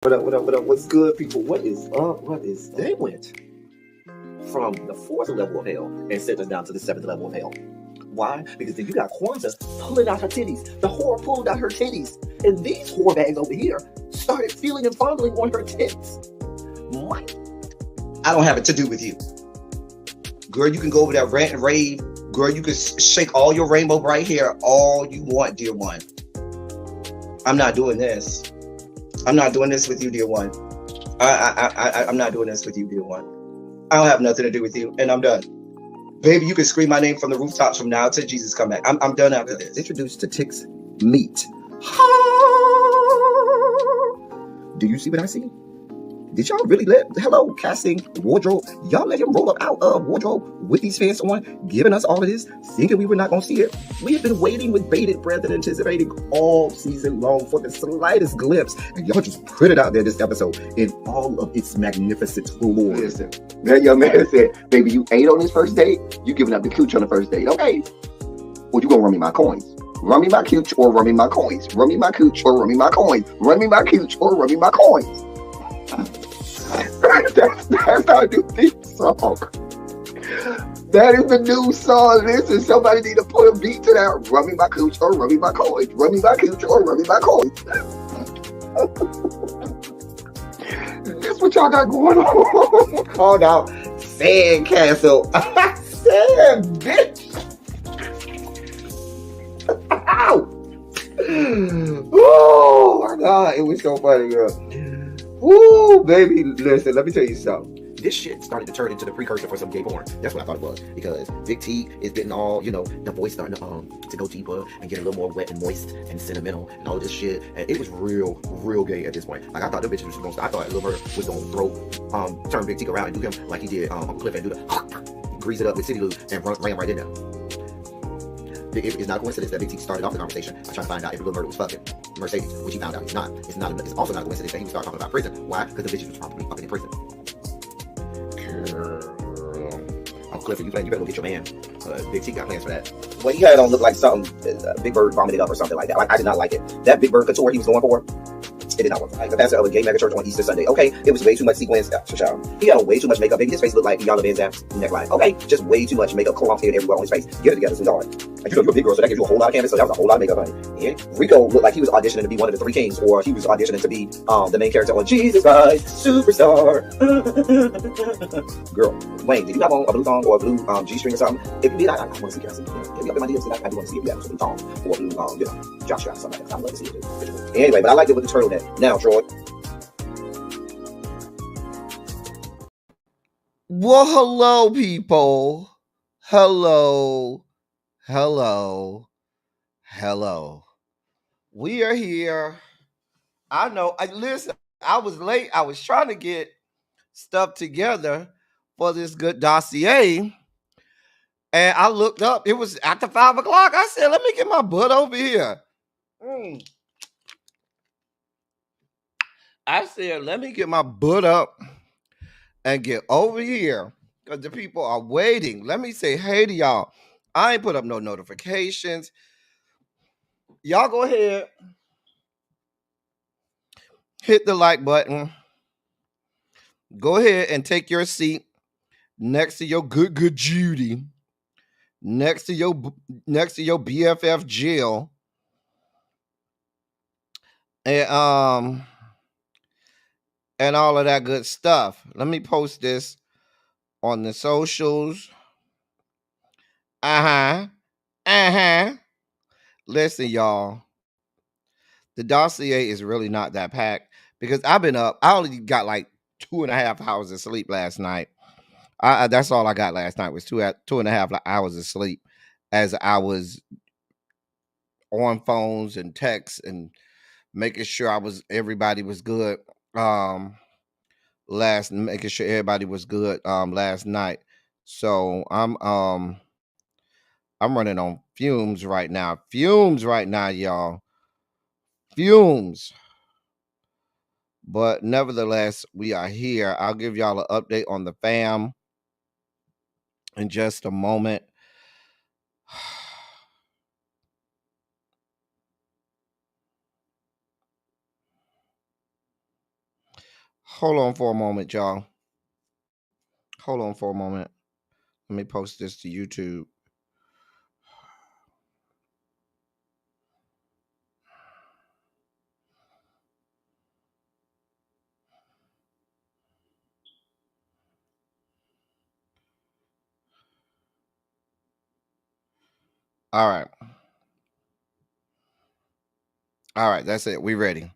What up, what up, what up? What's good, people? What is up? What is They went from the fourth level of hell and sent us down to the seventh level of hell. Why? Because then you got Kwanzaa pulling out her titties. The whore pulled out her titties. And these whore bags over here started feeling and fondling on her tits. What? I don't have it to do with you. Girl, you can go over there, rant and rave. Girl, you can shake all your rainbow bright hair all you want, dear one. I'm not doing this. I'm not doing this with you, dear one. I'm not doing this with you, dear one. I don't have nothing to do with you, and I'm done. Baby, you can scream my name from the rooftops from now till Jesus come back. I'm done after this. Introduced to Tick's Meat. Do you see what I see? Did y'all really hello, casting, wardrobe, y'all let him roll up out of wardrobe with these fans on, giving us all of this, thinking we were not going to see it? We have been waiting with bated breath and anticipating all season long for the slightest glimpse, and y'all just put it out there this episode in all of its magnificent glory. Listen, that young man said, baby, you ate on this first date, you giving up the cooch on the first date, okay? Or you gonna run me my coins. Run me my cooch or run me my coins. Run me my cooch or run me my coins. Run me my cooch or run me my coins. That's our new theme song. That is the new song. Listen, somebody need to put a beat to that. Run me my cooch or run me my coins. Run me my cooch or run me my coins. That's what y'all got going on. Called out Sandcastle. Sand, bitch. Ow. Oh my God, it was so funny, girl. Woo, baby, listen, let me tell you something. This shit started to turn into the precursor for some gay porn. That's what I thought it was. Because Big T is getting all, the voice starting to go deeper and get a little more wet and moist and sentimental and all this shit. And it was real gay at this point. Like, I thought the bitches was going to, I thought Lil Bird was going to turn Big T around and do him like he did Uncle Cliff and do the grease it up with City Lou and ran right in there. It's not a coincidence that Big T started off the conversation by trying to find out if Lil Bird was fucking Mercedes, which he found out he's not. It's also not a coincidence that he started talking about prison. Why? Because the bitches was probably fucking in prison. Girl. Uncle Cliff, you better go get your man. Big T got plans for that. Well, he had on look like something Big Bird vomited up or something like that. Like, I did not like it. That Big Bird couture he was going for, it did not work. Like the pastor of a gay mega church on Easter Sunday. Okay, it was way too much sequins. He had on way too much makeup. Baby, his face looked like Iyanla Vanzant's neckline. Okay, just way too much makeup clumped in everywhere on his face. Get it together, sweetheart. Like, you're a big girl, so that gives you a whole lot of canvas. So that was a whole lot of makeup, honey. And Rico looked like he was auditioning to be one of the three kings, or he was auditioning to be the main character on Jesus Christ Superstar. Girl, Wayne, did you have on a blue thong or a blue G-string or something? If you did, I want to see it. If you up in my DMs, I do want to see if you have a blue thong or a blue, jock strap or something like that. I'd love to see it too. Anyway, but I liked it with the turtleneck. Now, Troy. Well, hello, people. Hello. We are here. I know. Listen, I was late. I was trying to get stuff together for this good dossier. And I looked up. It was after 5 o'clock. I said, let me get my butt over here. I said, let me get my butt up and get over here because the people are waiting. Let me say hey to y'all. I ain't put up no notifications. Y'all go ahead. Hit the like button. Go ahead and take your seat next to your good Judy. Next to your BFF Jill. And all of that good stuff. Let me post this on the socials. Listen, y'all. The dossier is really not that packed because I've been up. I only got like 2.5 hours of sleep last night. That's all I got last night was 2.5 hours of sleep as I was on phones and texts and making sure everybody was good. Making sure everybody was good last night. So I'm running on fumes right now. Y'all. Fumes. But nevertheless, we are here. I'll give y'all an update on the fam in just a moment. Hold on for a moment, y'all. Hold on for a moment. Let me post this to YouTube. All right. All right, that's it. We ready.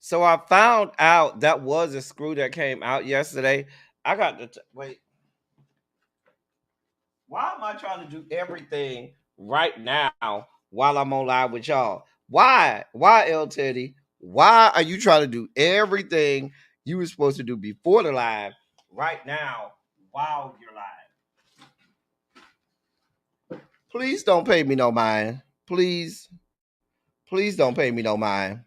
So I found out that was a screw that came out yesterday. I got to wait. Why am I trying to do everything right now while I'm on live with y'all? Why? Why, L Teddy? Why are you trying to do everything you were supposed to do before the live right now while you're live? Please don't pay me no mind. Please, please don't pay me no mind.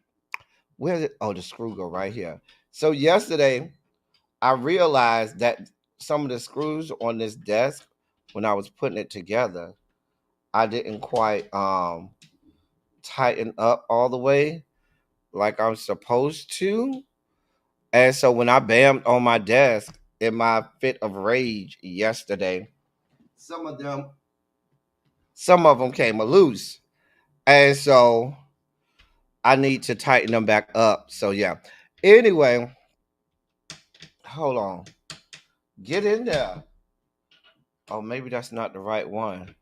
Where's it? Oh, the screw go right here. So yesterday, I realized that some of the screws on this desk, when I was putting it together, I didn't quite tighten up all the way like I'm supposed to. And so when I bammed on my desk in my fit of rage yesterday, some of them came loose. And so I need to tighten them back up. So yeah. Anyway, hold on. Get in there. Oh, maybe that's not the right one.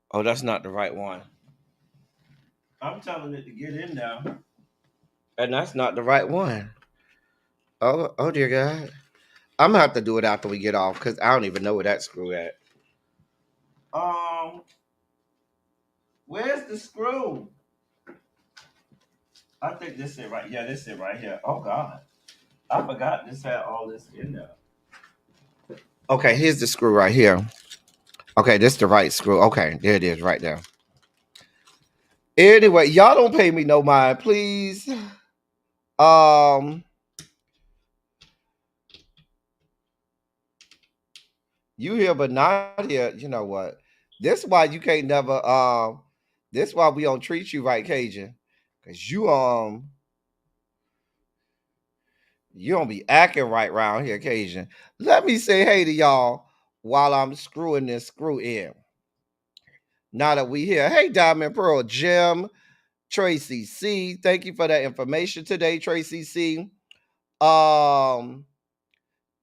Oh, that's not the right one. I'm telling it to get in there. And that's not the right one. Oh dear God. I'm gonna have to do it after we get off because I don't even know where that screw at. Where's the screw? I think this is right. Yeah, this is right here. Oh God. I forgot this had all this in there. Okay, here's the screw right here. Okay, this is the right screw. Okay, there it is right there. Anyway, y'all don't pay me no mind, please. You here but not here. You know what? This is why you can't never this is why we don't treat you right, Cajun. Cause you don't be acting right around here, Cajun. Let me say hey to y'all while I'm screwing this screw in. Now that we here. Hey, Diamond Pearl Jim, Tracy C. Thank you for that information today, Tracy C. TJ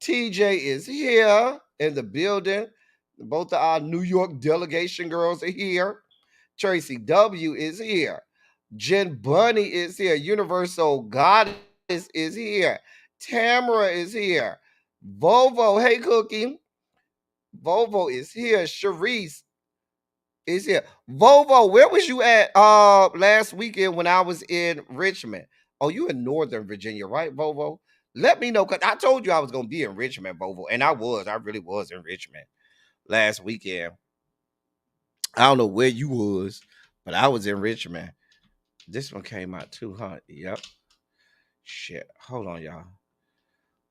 is here in the building. Both of our New York delegation girls are here. Tracy W is here. Jen Bunny is here. Universal Goddess is here. Tamara is here. Volvo, hey Cookie. Volvo is here. Sharice is here. Volvo, where was you at last weekend when I was in Richmond? Oh, you in Northern Virginia, right, Volvo? Let me know, because I told you I was going to be in Richmond, Volvo, and I really was in Richmond last weekend. I don't know where you was, but I was in Richmond. This one came out too, huh? Yep. Shit. Hold on, y'all.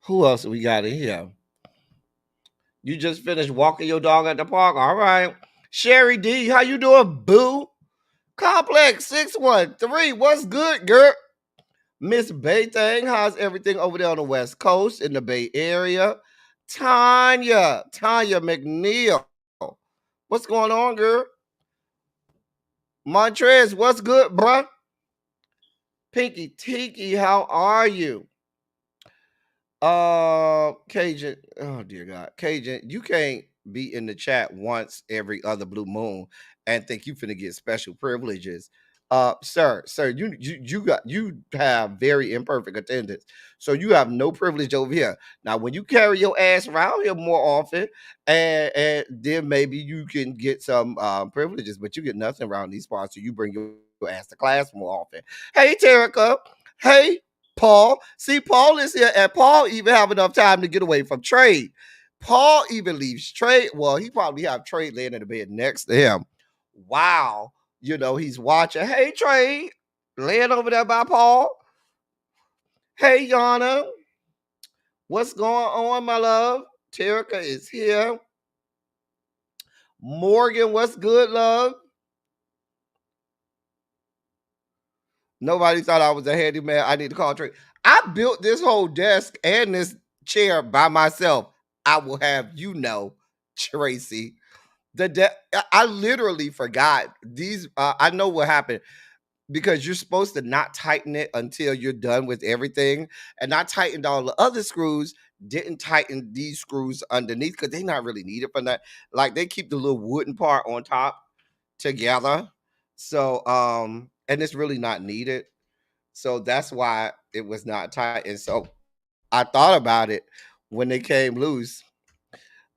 Who else we got in here? You just finished walking your dog at the park? All right. Sherry D, how you doing, boo? Complex 613. What's good, girl? Miss Bay Thing, how's everything over there on the West Coast in the Bay Area? Tanya McNeil. What's going on, girl? Montrez, what's good, bruh? Pinky Tiki, how are you? Cajun, oh dear God, Cajun, you can't be in the chat once every other blue moon and think you finna get special privileges. Sir, you have very imperfect attendance, so you have no privilege over here. Now, when you carry your ass around here more often, and then maybe you can get some privileges, but you get nothing around these parts. So you bring your ass to class more often. Hey, Terica. Hey, Paul. See, Paul is here, and Paul even have enough time to get away from Trade. Paul even leaves Trade. Well, he probably have Trade laying in the bed next to him. Wow. You know, he's watching. Hey, Trade. Laying over there by Paul. Hey, Yana. What's going on, my love? Terica is here. Morgan, what's good, love? Nobody thought I was a handyman. I need to call Trey. I built this whole desk and this chair by myself. I will have you know, Tracy. I literally forgot these. I know what happened because you're supposed to not tighten it until you're done with everything, and I tightened all the other screws. Didn't tighten these screws underneath because they're not really needed for that. Like they keep the little wooden part on top together. So and it's really not needed. So that's why it was not tight. And so I thought about it when they came loose.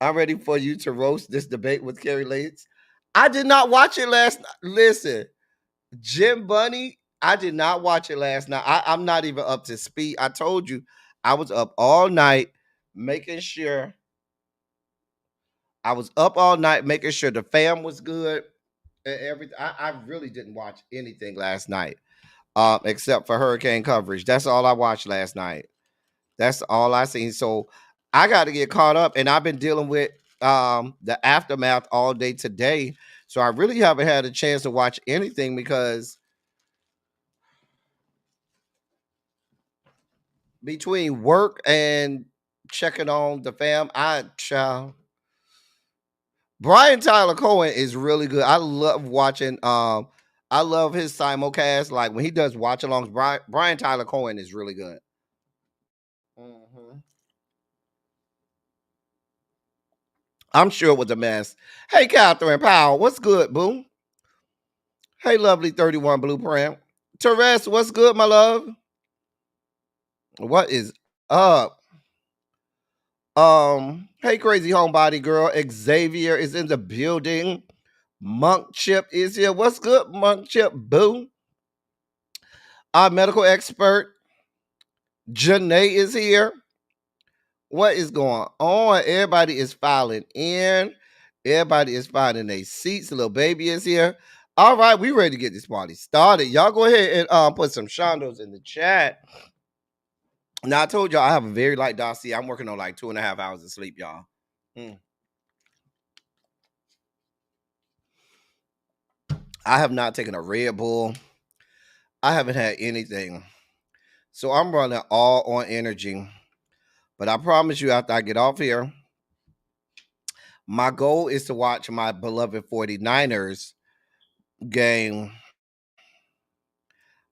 I'm ready for you to roast this debate with Carrie Lates. I did not watch it last night. Listen, Jim Bunny, I did not watch it last night. I'm not even up to speed. I told you I was up all night making sure the fam was good and everything. I really didn't watch anything last night. Except for hurricane coverage. That's all I watched last night. That's all I seen. So I got to get caught up, and I've been dealing with the aftermath all day today. So I really haven't had a chance to watch anything because between work and checking on the fam, Brian Tyler Cohen is really good. I love watching. I love his simulcast. Like when he does watch alongs, Brian Tyler Cohen is really good. Mhm. I'm sure it was a mess. Hey, Catherine Powell, what's good, boo? Hey, lovely 31 Blueprint. Therese, what's good, my love? What is up? Hey, crazy homebody girl. Xavier is in the building. Monk Chip is here. What's good, Monk Chip, boo? Our medical expert, Janae, is here. What is going on? Everybody is filing in. Everybody is finding their seats. Little baby is here. All right, we ready to get this party started. Y'all go ahead and put some shondos in the chat. Now, I told y'all I have a very light dossier. I'm working on like 2.5 hours of sleep, y'all. I have not taken a Red Bull. I haven't had anything. So I'm running all on energy. But I promise you, after I get off here, my goal is to watch my beloved 49ers game.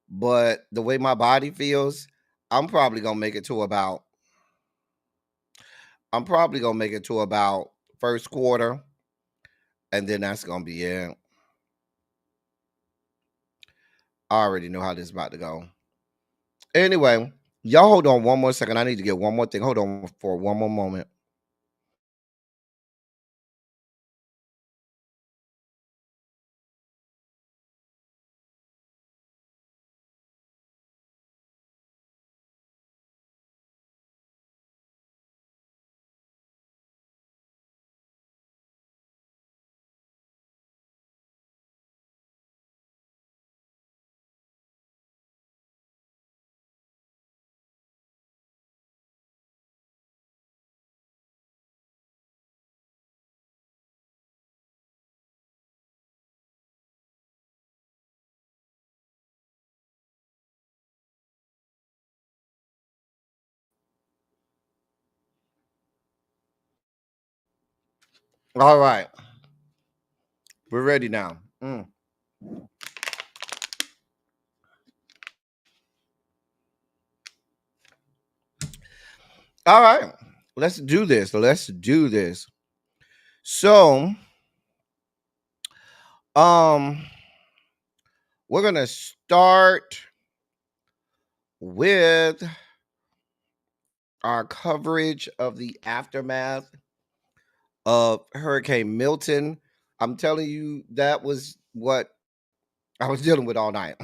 But the way my body feels, I'm probably gonna make it to about first quarter, and then that's gonna be it. I already know how this is about to go. Anyway, y'all hold on one more second. I need to get one more thing. Hold on for one more moment. All right. We're ready now. All right. Let's do this. So, we're going to start with our coverage of the aftermath of Hurricane Milton. I'm telling you, that was what I was dealing with all night.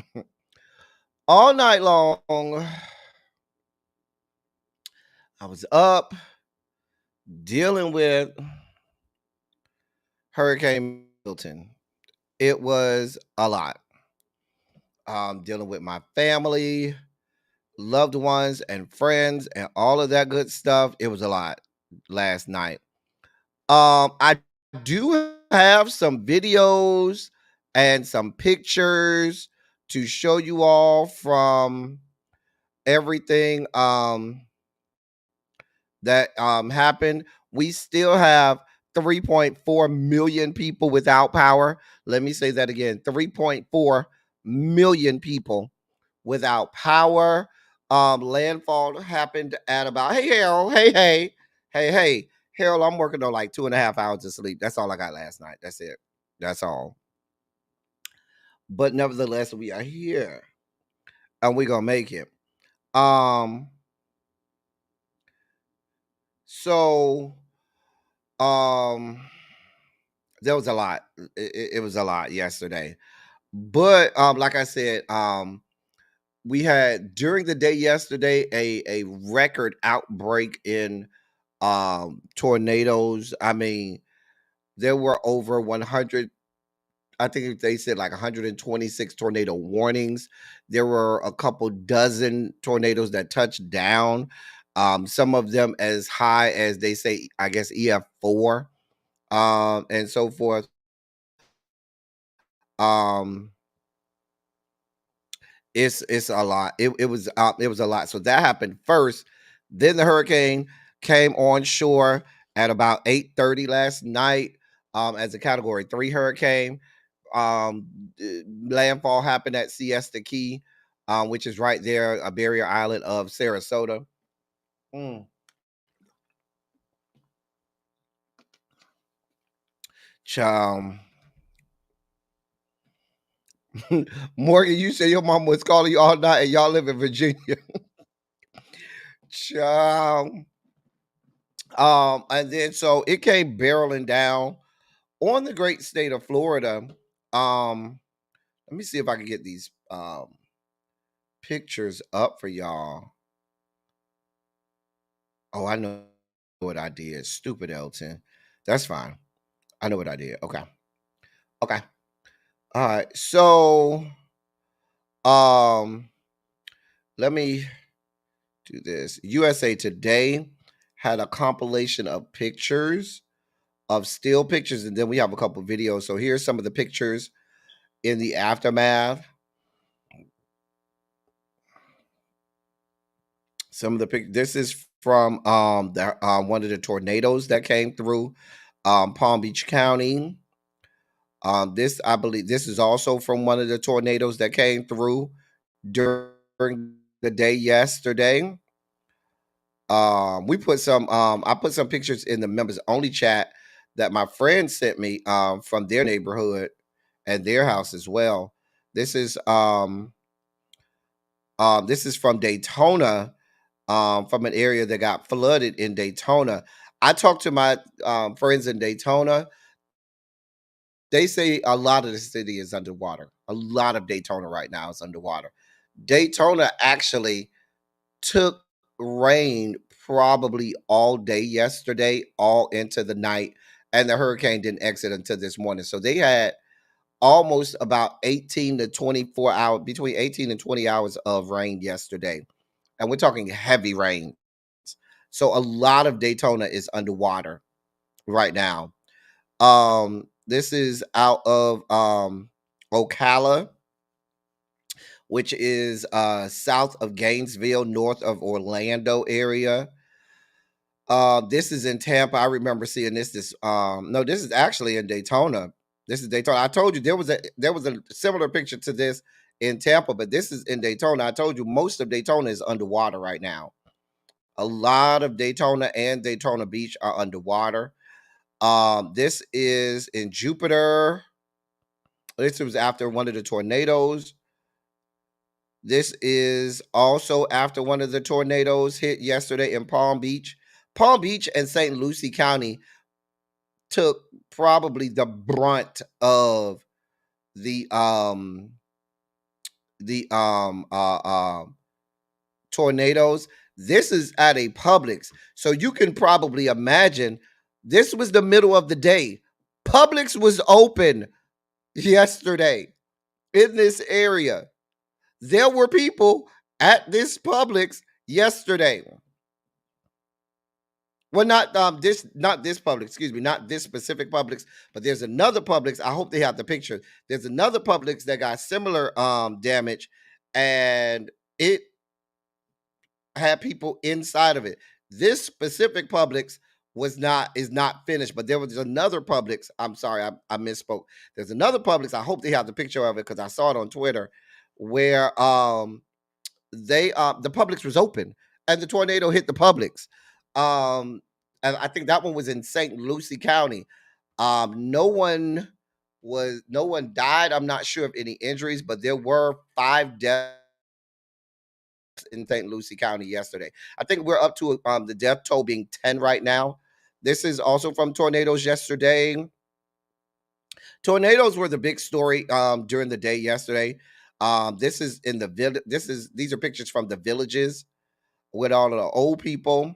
All night long, I was up dealing with Hurricane Milton. It was a lot. Dealing with my family, loved ones, and friends, and all of that good stuff. It was a lot last night. I do have some videos and some pictures to show you all from everything that happened. We still have 3.4 million people without power. Let me say that again, 3.4 million people without power. Landfall happened at about, hey Harold, hey Harold, I'm working on like 2.5 hours of sleep. That's all I got last night. That's it. That's all. But nevertheless, we are here and we're gonna make it. So there was a lot. It was a lot yesterday. But like I said, we had during the day yesterday a record outbreak in tornadoes. I mean, there were over 100, I think they said like 126 tornado warnings. There were a couple dozen tornadoes that touched down. Some of them as high as they say, I guess EF4, and so forth. Um, it's a lot. It was a lot. So that happened first. Then the hurricane came on shore at about 8:30 last night as a Category 3 hurricane. Landfall happened at Siesta Key, which is right there, a barrier island of Sarasota. Chum. Morgan, you say your mom was calling you all night and y'all live in Virginia. Chum. And then so it came barreling down on the great state of Florida. Let me see if I can get these pictures up for y'all. Oh, I know what I did. Stupid Elton. That's fine. I know what I did. Okay. Okay. All right. So let me do this. USA Today had a compilation of pictures, of still pictures, and then we have a couple videos. So here's some of the pictures in the aftermath. Some of the this is from the one of the tornadoes that came through Palm Beach County. This, I believe, this is also from one of the tornadoes that came through during the day yesterday. We put some I put some pictures in the members only chat that my friend sent me from their neighborhood and their house as well. This is from Daytona, from an area that got flooded in Daytona. I talked to my friends in Daytona. They say a lot of the city is underwater. A lot of Daytona right now is underwater. Daytona actually took rain probably all day yesterday, all into the night, and the hurricane didn't exit until this morning. So they had almost about 18 to 24 hours, between 18 and 20 hours of rain yesterday. And we're talking heavy rain. So a lot of Daytona is underwater right now. This is out of Ocala, which is south of Gainesville, north of Orlando area. This is in Tampa. I remember seeing this. No, this is actually in Daytona. This is Daytona. I told you there was a similar picture to this in Tampa, but this is in Daytona. I told you most of Daytona is underwater right now. A lot of Daytona and Daytona Beach are underwater. This is in Jupiter. This was after one of the tornadoes. This is also after one of the tornadoes hit yesterday in Palm Beach. Palm Beach and St. Lucie County took probably the brunt of the tornadoes. This is at a Publix, so you can probably imagine this was the middle of the day. Publix was open yesterday in this area. There were people at this Publix yesterday. Well, not not this Publix, excuse me, not this specific Publix, but there's another Publix. I hope they have the picture. There's another Publix that got similar damage, and it had people inside of it. This specific Publix is not finished, but there was another Publix. I'm sorry, I misspoke. There's another Publix. I hope they have the picture of it because I saw it on Twitter where the Publix was open and the tornado hit the Publix. And I think that one was in St. Lucie County. No one died. I'm not sure of any injuries, but there were 5 deaths in St. Lucie County yesterday. I think we're up to the death toll being 10 right now. This is also from tornadoes yesterday. Tornadoes were the big story during the day yesterday. This is in the village. These are pictures from the villages with all of the old people.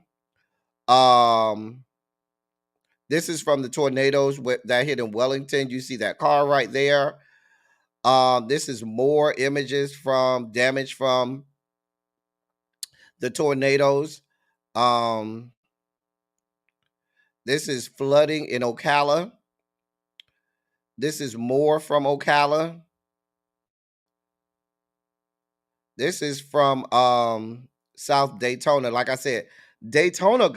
This is from the tornadoes that hit in Wellington. You see that car right there. This is more images from damage from the tornadoes. This is flooding in Ocala. This is more from Ocala. This is from South Daytona. Like I said, Daytona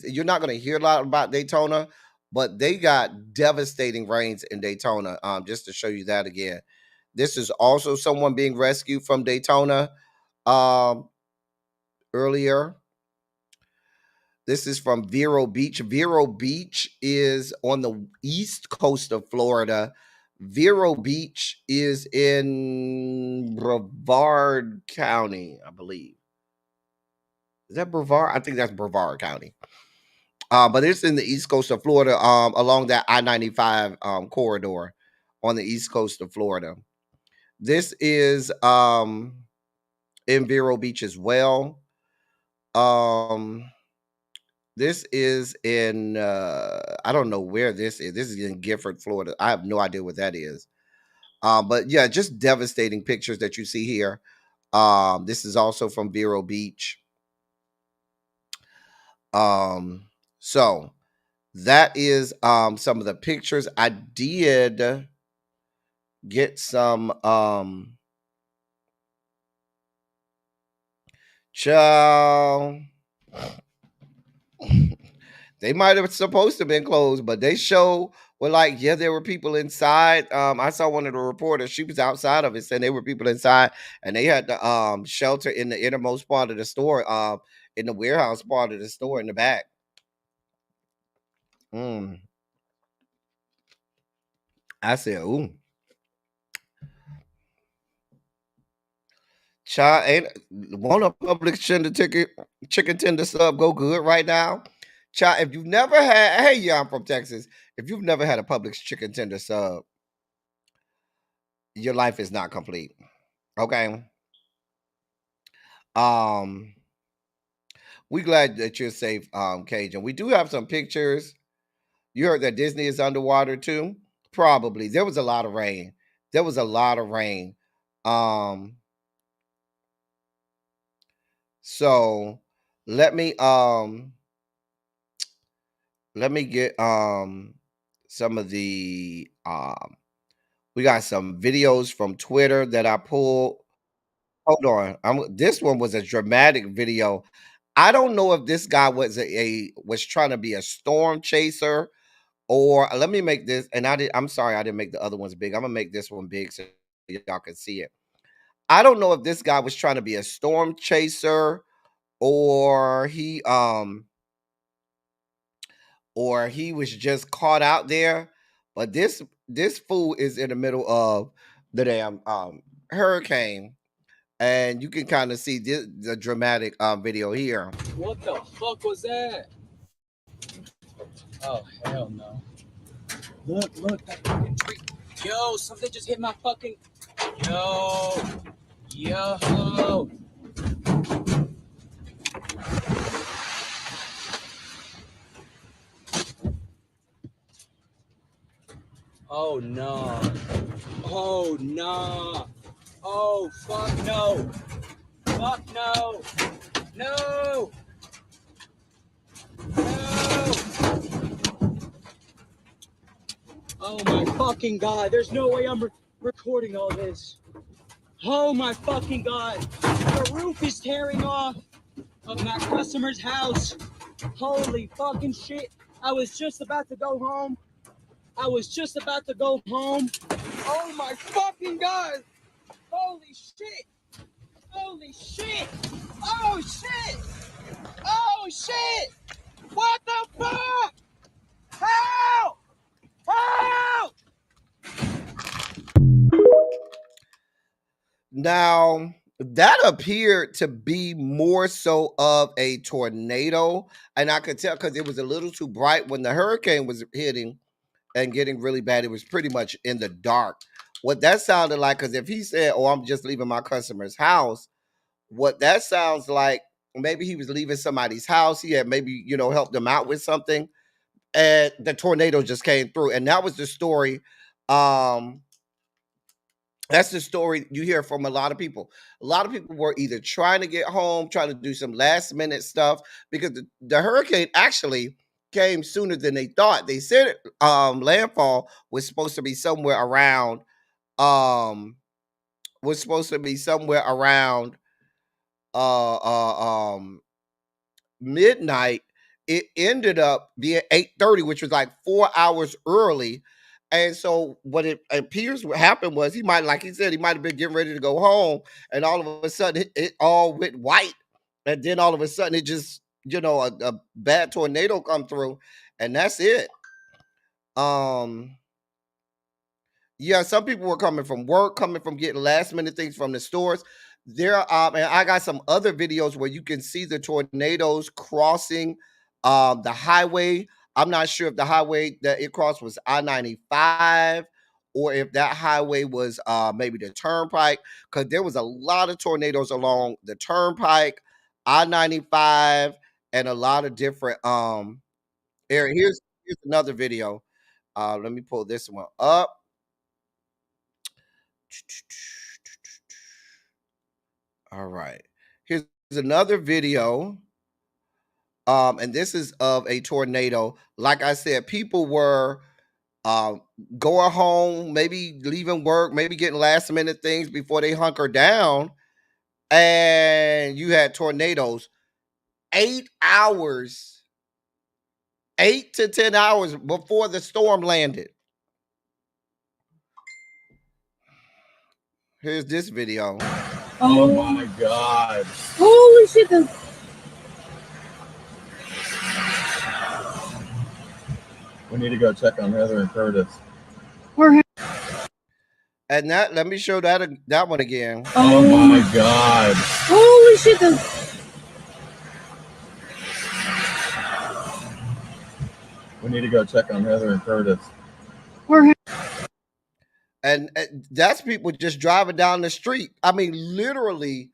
you're not going to hear a lot about Daytona, but they got devastating rains in Daytona. Just to show you that again. This is also someone being rescued from Daytona earlier. This is from Vero Beach. Vero Beach is on the east coast of Florida. Vero Beach is in Brevard County, I believe. Is that Brevard? I think that's Brevard County. But it's in the east coast of Florida, along that I-95 corridor on the east coast of Florida. This is in Vero Beach as well. This is in I don't know where this is. This is in Gifford, Florida. I have no idea what that is. But yeah, just devastating pictures that you see here. This is also from Vero Beach. So that is some of the pictures. I did get some child. They might have supposed to have been closed, but they were like, yeah, there were people inside. I saw one of the reporters, she was outside of it, saying there were people inside, and they had to shelter in the innermost part of the store, in the warehouse part of the store in the back. I said, ooh. Child, ain't want a Publix chicken tender sub go good right now? Child, if you've never had, hey, yeah, I'm from Texas. If you've never had a Publix chicken tender sub, your life is not complete. Okay. We glad that you're safe, Cajun. We do have some pictures. You heard that Disney is underwater too? Probably. There was a lot of rain. So let me get some of the we got some videos from Twitter that I pulled. Hold on. This one was a dramatic video. I don't know if this guy was was trying to be a storm chaser, or let me make this, and I'm sorry I didn't make the other ones big. I'm gonna make this one big so y'all can see it. I don't know if this guy was trying to be a storm chaser, or he was just caught out there. But this fool is in the middle of the damn hurricane, and you can kind of see the dramatic video here. What the fuck was that? Oh hell no! Look, that fucking tree. Yo, something just hit my fucking. Yo. Oh no. Oh no. Oh fuck no. Fuck no. No. Oh my fucking god, there's no way I'm recording all this. Oh my fucking god, the roof is tearing off of my customer's house. Holy fucking shit, I was just about to go home. Oh my fucking god, holy shit, oh shit, oh shit, what the fuck, help, help. Now, that appeared to be more so of a tornado. And I could tell because it was a little too bright when the hurricane was hitting and getting really bad. It was pretty much in the dark. What that sounded like, because if he said, "Oh, I'm just leaving my customer's house," what that sounds like, maybe he was leaving somebody's house. He had maybe, helped them out with something. And the tornado just came through. And that was the story. That's the story you hear from a lot of people. A lot of people were either trying to get home, trying to do some last minute stuff because the hurricane actually came sooner than they thought. They said landfall was supposed to be somewhere around um uh, uh um midnight. It ended up being 8:30, which was like 4 hours early. And so what it appears what happened was he might, like he said, he might have been getting ready to go home, and all of a sudden it all went white. And then all of a sudden it just, a bad tornado come through, and that's it. Um yeah, some people were coming from work, coming from getting last minute things from the stores. And I got some other videos where you can see the tornadoes crossing the highway. I'm not sure if the highway that it crossed was I-95 or if that highway was maybe the turnpike, because there was a lot of tornadoes along the turnpike, I-95, and a lot of different areas. Here's another video. Let me pull this one up. All right. Here's another video. And this is of a tornado. Like I said, people were going home, maybe leaving work, maybe getting last minute things before they hunker down. And you had tornadoes 8 hours, 8 to 10 hours before the storm landed. Here's this video. Oh my god. Holy shit. We need to go check on Heather and Curtis. And let me show that one again. Oh my god. Holy shit. We need to go check on Heather and Curtis. And that's people just driving down the street. I mean, literally,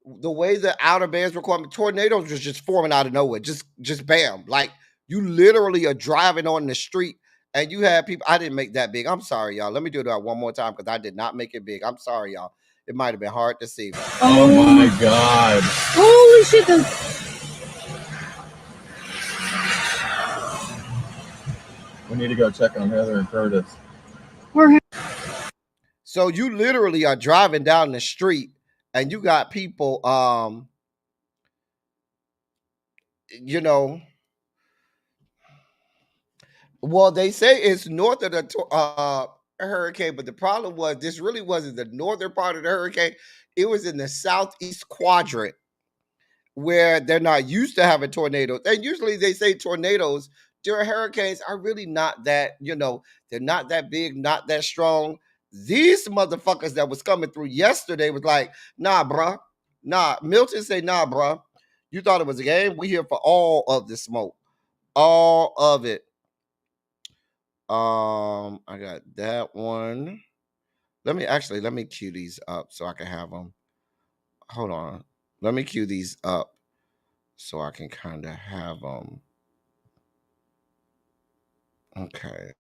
the way the outer bands were coming, tornadoes was just forming out of nowhere. Just bam. Like, you literally are driving on the street and you have people. I didn't make that big. I'm sorry, y'all. Let me do that one more time because I did not make it big. I'm sorry, y'all. It might have been hard to see. Oh my god. Holy shit. We need to go check on Heather and Curtis. So you literally are driving down the street and you got people, well, they say it's north of the hurricane, but the problem was this really wasn't the northern part of the hurricane. It was in the southeast quadrant where they're not used to having tornadoes. And usually they say tornadoes during hurricanes are really not that, they're not that big, not that strong. These motherfuckers that was coming through yesterday was like, nah, bruh. Nah. Milton say, nah, bruh. You thought it was a game? We here for all of the smoke. All of it. I got that one. Let me cue these up so I can have them. Hold on. Let me cue these up so I can kind of have them. Okay.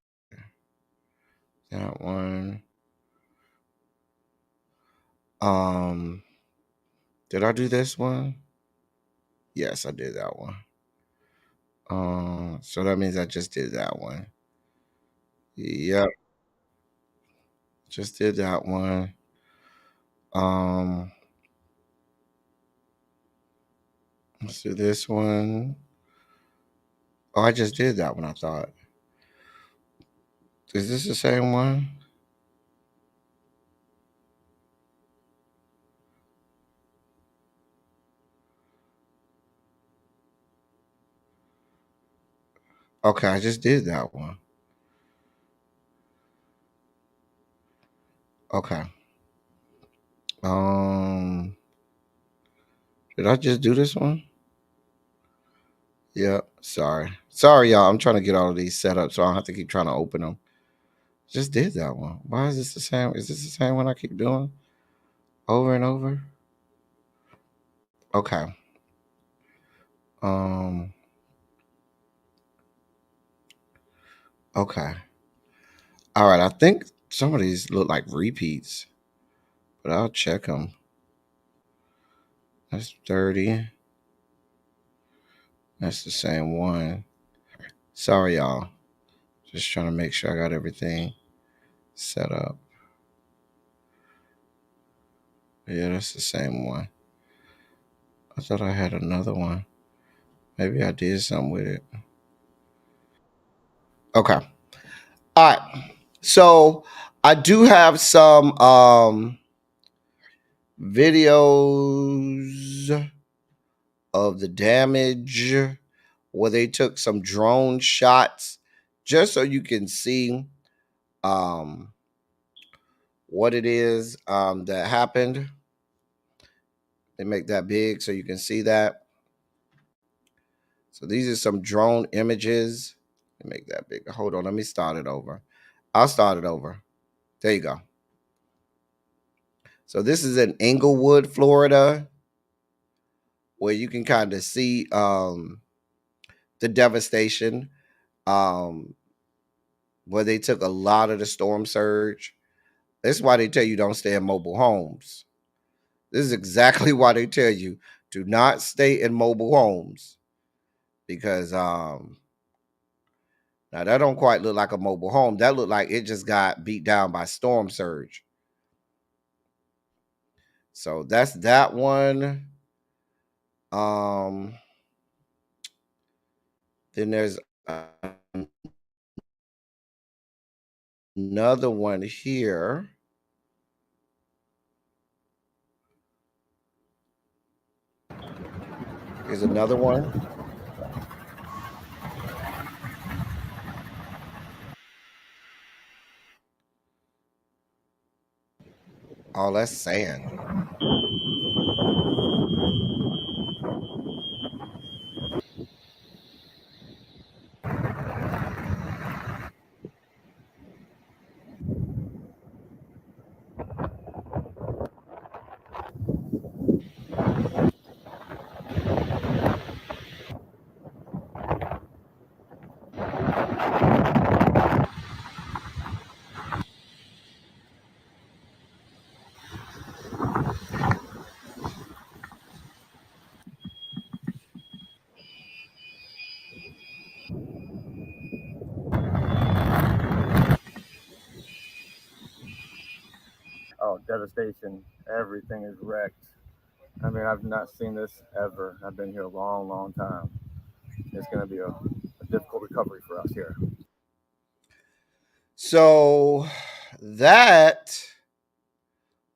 That one. Did I do this one? Yes, I did that one. So that means I just did that one. Yep, just did that one. Let's do this one. Oh, I just did that one. I thought. Is this the same one? Okay, I just did that one. Okay. Did I just do this one? Yep. Sorry, y'all. I'm trying to get all of these set up, so I don't have to keep trying to open them. Just did that one. Why is this the same? Is this the same one I keep doing over and over? Okay. Um. Okay. All right. I think some of these look like repeats, but I'll check them. That's 30. That's the same one. Sorry, y'all. Just trying to make sure I got everything set up. Yeah, that's the same one. I thought I had another one. Maybe I did something with it. Okay. All right. So I do have some videos of the damage where they took some drone shots just so you can see um what it is that happened. They make that big so you can see that. So these are some drone images. Let me make that big. Hold on, let me start it over. I'll start it over. There you go. So this is in Inglewood, Florida, where you can kind of see the devastation, um, where they took a lot of the storm surge. This is why they tell you don't stay in mobile homes. This is exactly why they tell you do not stay in mobile homes, because now that don't quite look like a mobile home. That looked like it just got beat down by storm surge. So that's that one. Um, then there's another one here. Here's another one. Oh, that's sand. Oh, devastation. Everything is wrecked. I mean, I've not seen this ever. I've been here a long, long time. It's going to be a difficult recovery for us here. So that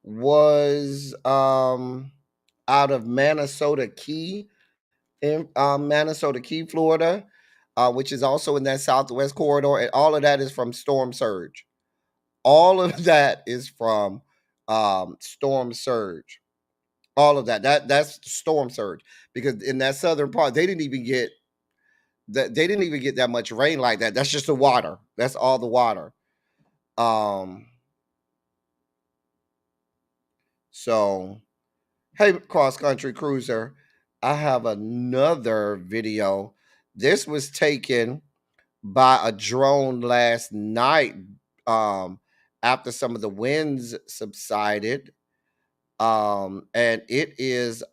was out of Manasota Key, in Manasota Key, Florida, which is also in that southwest corridor, and all of that is from storm surge. All of that is from storm surge. All of that's storm surge, because in that southern part they didn't even get that, they didn't even get that much rain like that. That's just the water. That's all the water. Um so hey, cross country cruiser, I have another video. This was taken by a drone last night, um after some of the winds subsided. And it is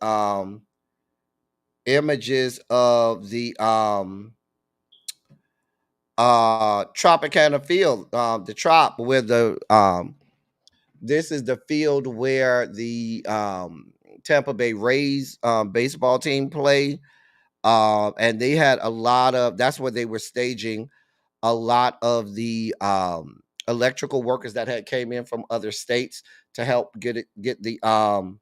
images of the Tropicana Field, the Trop, where the this is the field where the Tampa Bay Rays baseball team play. And they had a lot of, that's where they were staging a lot of the electrical workers that had came in from other states to help get the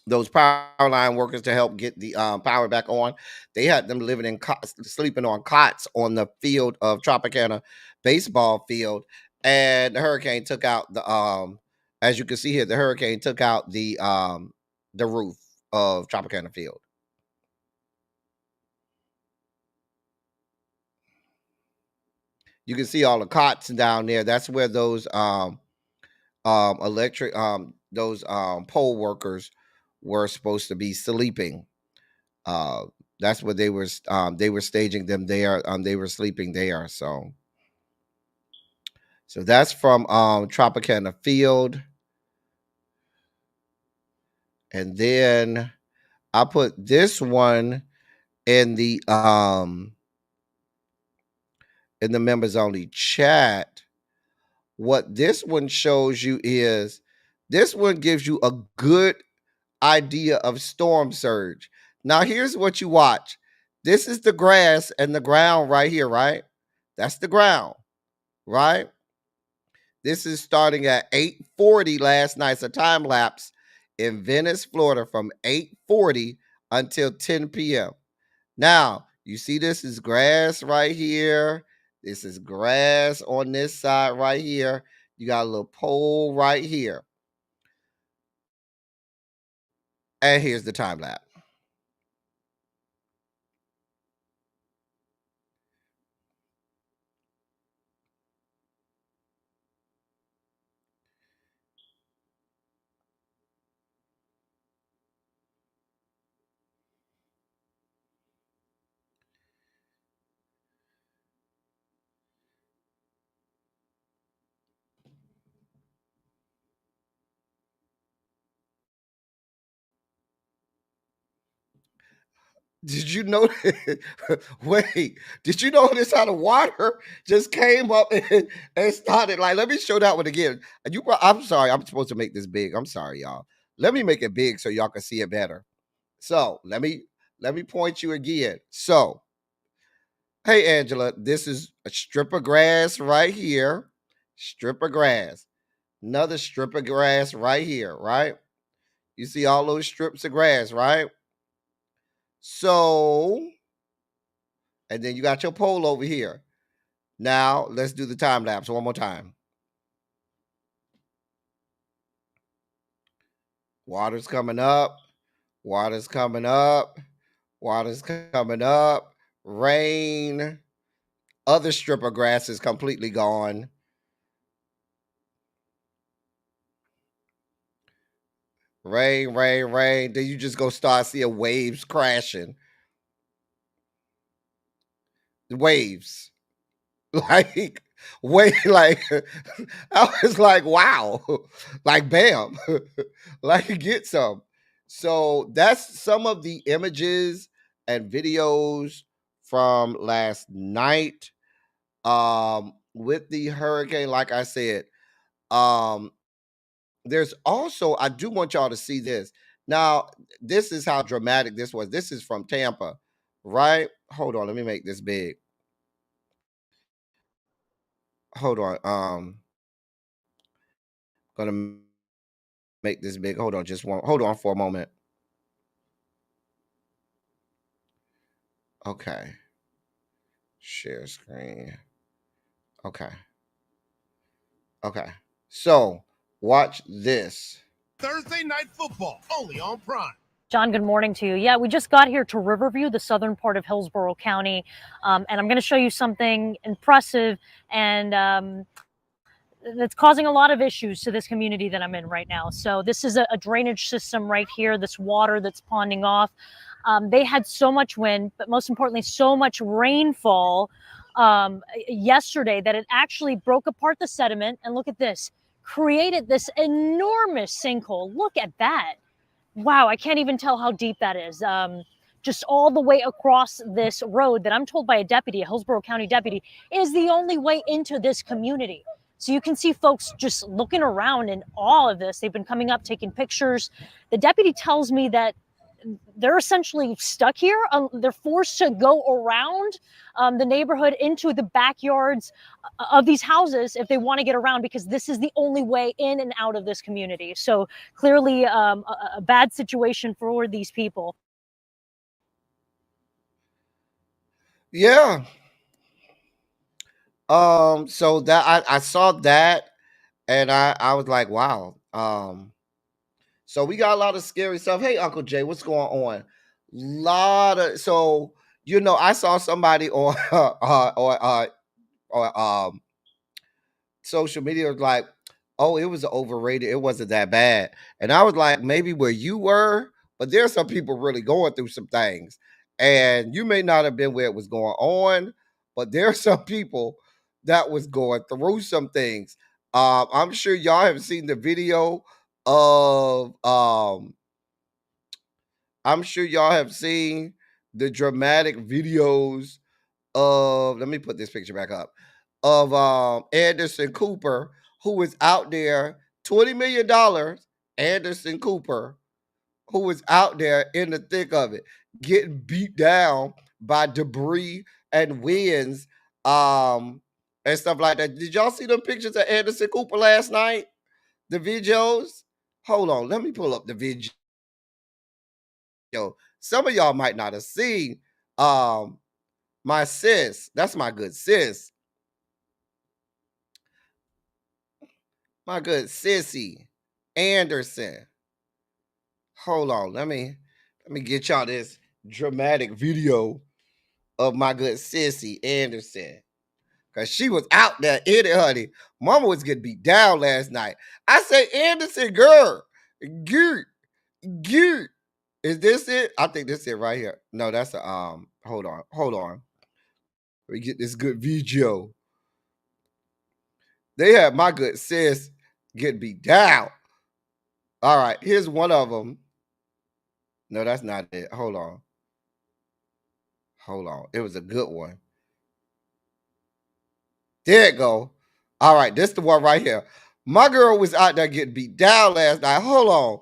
those power line workers to help get the power back on. They had them living in sleeping on cots on the field of Tropicana baseball field, and the hurricane took out the as you can see here, the hurricane took out the roof of Tropicana Field. You can see all the cots down there. That's where those electric those poll workers were supposed to be sleeping. That's where they were staging them there. They were sleeping there. So that's from Tropicana Field. And then I put this one in the members only chat. What this one shows you is, this one gives you a good idea of storm surge. Now here's what you watch. This is the grass and the ground right here, right? That's the ground, right? This is starting at 8:40 last night. It's a time lapse in Venice, Florida, from 8:40 until 10 p.m. Now, you see this is grass right here. This is grass on this side right here. You got a little pole right here. And here's the time lapse. Did you know? Wait, did you notice how the water just came up and started? Like, let me show that one again. I'm sorry, I'm supposed to make this big. I'm sorry, y'all. Let me make it big so y'all can see it better. So let me point you again. So, hey Angela, this is a strip of grass right here. Strip of grass. Another strip of grass right here, right? You see all those strips of grass, right? So, and then you got your pole over here. Now, let's do the time lapse one more time. Water's coming up. Water's coming up. Water's coming up. Rain. Other strip of grass is completely gone. Rain, rain, rain. Then you just go start seeing waves crashing. Waves. Like, wait, like, I was like, wow. Like, bam. Like, get some. So that's some of the images and videos from last night. With the hurricane, like I said, there's also, I do want y'all to see this. Now, this is how dramatic this was. This is from Tampa, right? Hold on, let me make this big. Hold on. Gonna make this big. Hold on for a moment. Okay. Share screen. Okay. So watch this. Thursday Night Football, only on Prime. John, good morning to you. Yeah, we just got here to Riverview, the southern part of Hillsborough County, and I'm going to show you something impressive and that's causing a lot of issues to this community that I'm in right now. So this is a drainage system right here, this water that's ponding off. They had so much wind, but most importantly, so much rainfall yesterday that it actually broke apart the sediment. And look at this, created this enormous sinkhole. Look at that. Wow, I can't even tell how deep that is. just all the way across this road that I'm told by a deputy, a Hillsborough County deputy, is the only way into this community. So you can see folks just looking around in awe of this. They've been coming up, taking pictures. The deputy tells me that they're essentially stuck here. They're forced to go around the neighborhood into the backyards of these houses if they want to get around, because this is the only way in and out of this community. So clearly a bad situation for these people. Yeah. So that I saw that, and I was like, wow. So we got a lot of scary stuff. Hey, Uncle Jay, what's going on? So I saw somebody on social media was like, oh, it was overrated. It wasn't that bad. And I was like, maybe where you were, but there's some people really going through some things. And you may not have been where it was going on, but there are some people that was going through some things. I'm sure y'all have seen the video of I'm sure y'all have seen the dramatic videos of, let me put this picture back up, of Anderson Cooper, who was out there, $20 million, Anderson Cooper, who was out there in the thick of it, getting beat down by debris and winds and stuff like that. Did y'all see the pictures of Anderson Cooper last night? The videos? Hold on, let me pull up the video. Some of y'all might not have seen my sis. That's my good sis. My good sissy Anderson. Hold on, let me get y'all this dramatic video of my good sissy Anderson, because she was out there in it, honey. Mama was getting beat down last night. I say, Anderson, girl, good. Is this it? I think this is it right here. No, that's a hold on. Let me get this good video. They had my good sis getting beat down. All right, here's one of them. No, that's not it. Hold on. It was a good one. There it go. All right, this is the one right here. My girl was out there getting beat down last night. Hold on.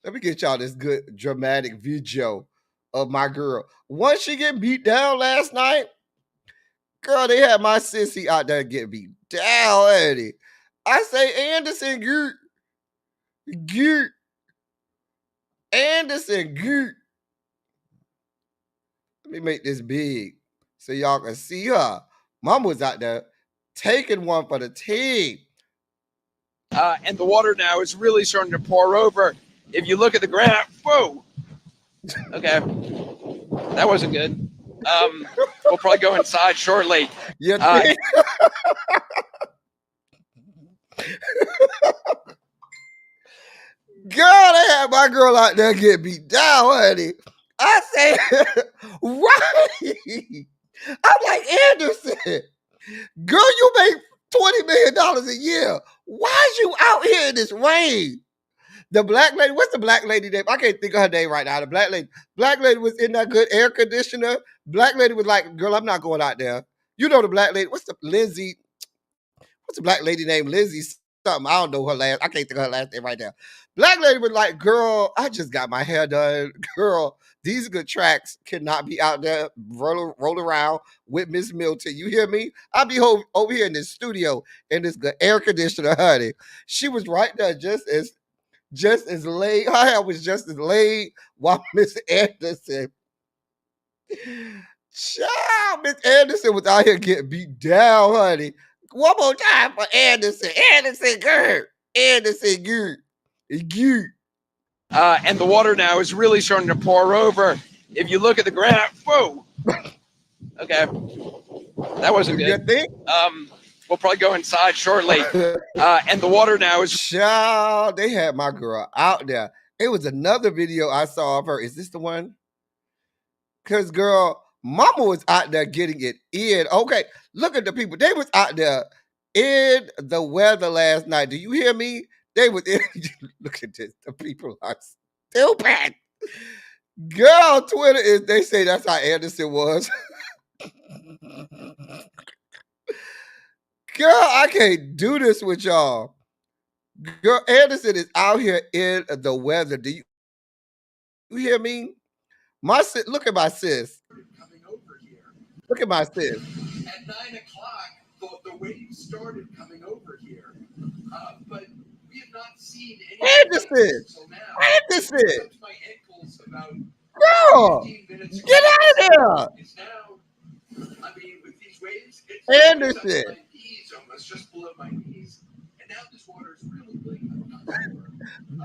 Let me get y'all this good dramatic video of my girl. Once she get beat down last night, girl, they had my sissy out there getting beat down, Eddie. I say, Anderson, good. Anderson, good. Let me make this big so y'all can see her. Mama was out there taking one for the team. And the water now is really starting to pour over. If you look at the graph, whoa. Okay, that wasn't good. We'll probably go inside shortly. Yeah. Girl, they had my girl out there get beat down, honey. I say, right. I'm like, Anderson, girl, you make $20 million a year. Why is you out here in this rain? The black lady, what's the black lady name? I can't think of her name right now. The black lady was in that good air conditioner. Black lady was like, girl, I'm not going out there. You know the black lady, what's the black lady named Lizzie something? I don't know her last, I can't think of her last name right now. Black lady was like, girl, I just got my hair done. Girl, these good tracks cannot be out there roll around with Miss Milton. You hear me? I'll be over here in this studio in this good air conditioner, honey. She was right there just as laid. Her hair was just as laid while Miss Anderson. Child, Miss Anderson was out here getting beat down, honey. One more time for Anderson. Anderson, girl. Anderson, good. And the water now is really starting to pour over. If you look at the graph, whoa. Okay, that wasn't good. We'll probably go inside shortly. And the water now is... Child, they had my girl out there. It was another video I saw of her. Is this the one? Because, girl, mama was out there getting it in. Okay, look at the people. They was out there in the weather last night. Do you hear me? They was in. Look at this. The people are stupid. Girl, Twitter is, they say that's how Anderson was. Girl, I can't do this with y'all. Girl, Anderson is out here in the weather. Do you hear me? My sis, look at my sis. Look at my sis. At 9 o'clock, the waves started coming over here, but we have not seen any Anderson! until now. Anderson! Up to my ankles about Girl! 15 minutes Get out of there! It's now, I mean, with these waves, it's Anderson! up to my knees, almost just below my knees. And now this water is really big.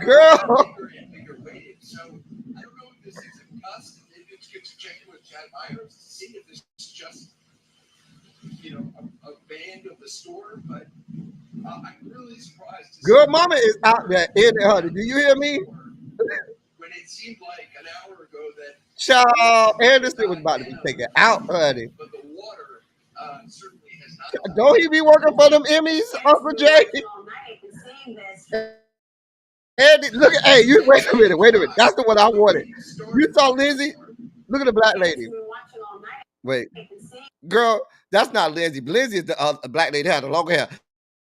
Girl! Bigger and bigger waves. So I don't know if this is a gust. Maybe it's good to check in with Chad Myers to see if this is just, a band of the storm. But I'm really surprised to Girl, see mama is out there in it, honey. Do you hear me? when it seemed like an hour ago that Child, Anderson was about to be taken out, honey. but the water certainly has not. Don't he be working for them Emmys, Uncle Jay? Andy, look at, hey, you wait a minute. That's the one I wanted. You saw Lindsay? Look at the black lady. Wait, girl, that's not Lindsay. Lindsay is the black lady that had the longer hair.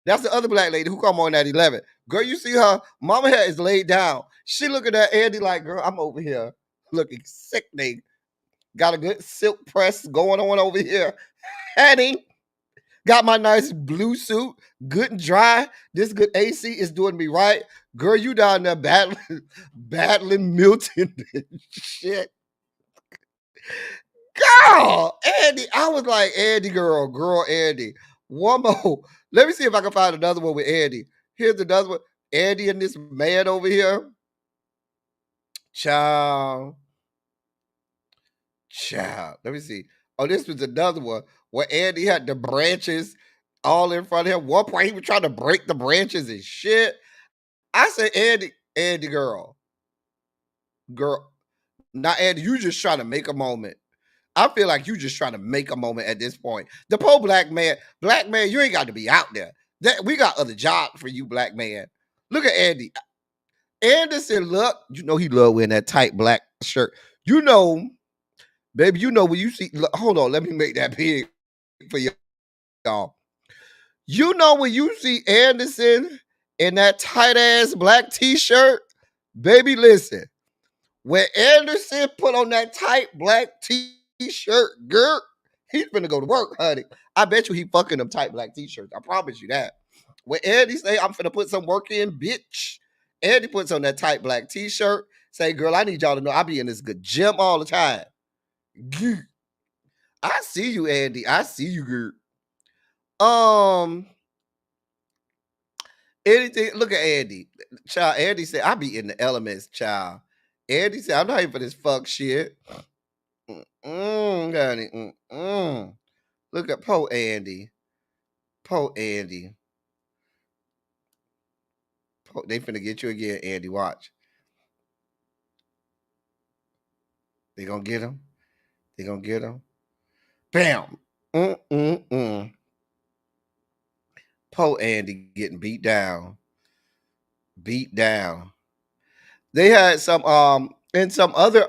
That's the other black lady who come on at 11. Girl, you see her? Mama hair is laid down. She looking at Andy like, girl, I'm over here looking sickening. Got a good silk press going on over here. Annie, got my nice blue suit, good and dry. This good AC is doing me right. Girl, you down there battling Milton and shit. Girl, Andy, I was like, Andy, girl, Andy. One more. Let me see if I can find another one with Andy. Here's another one. Andy and this man over here. Child. Let me see. Oh, this was another one where Andy had the branches all in front of him. One point, he was trying to break the branches and shit. I said, Andy, girl. Now, Andy, you just trying to make a moment. I feel like you just trying to make a moment at this point. The poor black man, you ain't got to be out there. We got other jobs for you, black man. Look at Andy. Anderson, look, you know he love wearing that tight black shirt. You know, baby, when you see, look, hold on, let me make that big for y'all. You know when you see Anderson in that tight ass black t-shirt, baby, listen. When Anderson put on that tight black t-shirt, girl, he's gonna go to work, honey. I bet you he fucking them tight black t-shirts. I promise you that. When Andy say, I'm finna put some work in, bitch, Andy puts on that tight black t-shirt, say, girl, I need y'all to know I be in this good gym all the time. I see you, Andy. I see you, girl. Anything, look at Andy. Child, Andy said, I be in the elements, child. Andy said, I'm not here for this fuck shit. Honey. Look at poor Andy. They finna get you again, Andy. Watch. They gonna get him. Bam. Poor Andy getting beat down. They had some in some other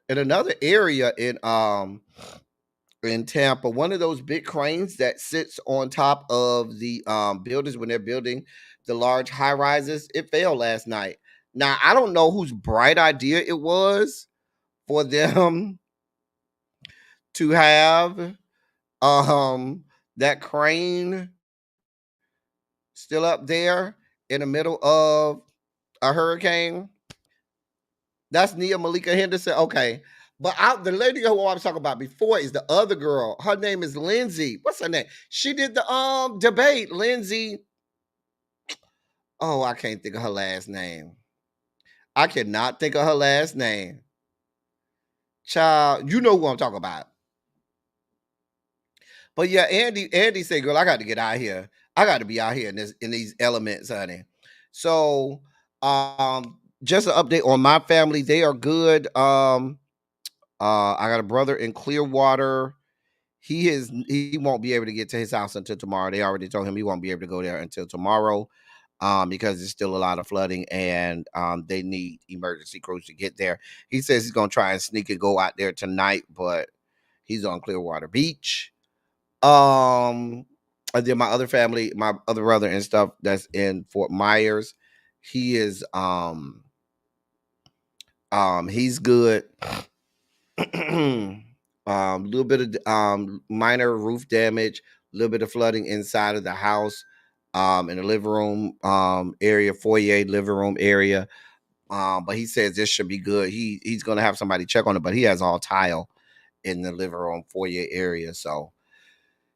in another area in Tampa, one of those big cranes that sits on top of the buildings when they're building the large high rises, it fell last night. Now, I don't know whose bright idea it was for them to have that crane still up there in the middle of a hurricane. That's Nia Malika Henderson. Okay. But the lady who I was talking about before is the other girl. Her name is Lindsay. What's her name? She did the debate. Lindsay. Oh, I can't think of her last name. I cannot think of her last name. Child, you know who I'm talking about. But yeah, Andy said, girl, I got to get out here. I got to be out here in these elements, honey. So just an update on my family. They are good. I got a brother in Clearwater. He won't be able to get to his house until tomorrow. They already told him he won't be able to go there until tomorrow. because there's still a lot of flooding and they need emergency crews to get there. He says he's gonna try and sneak and go out there tonight, but he's on Clearwater Beach. And then my other family, my other brother and stuff that's in Fort Myers, he is he's good. Little bit of minor roof damage, a little bit of flooding inside of the house, in the living room area, foyer living room area. But he says this should be good. He's gonna have somebody check on it, but he has all tile in the living room foyer area, so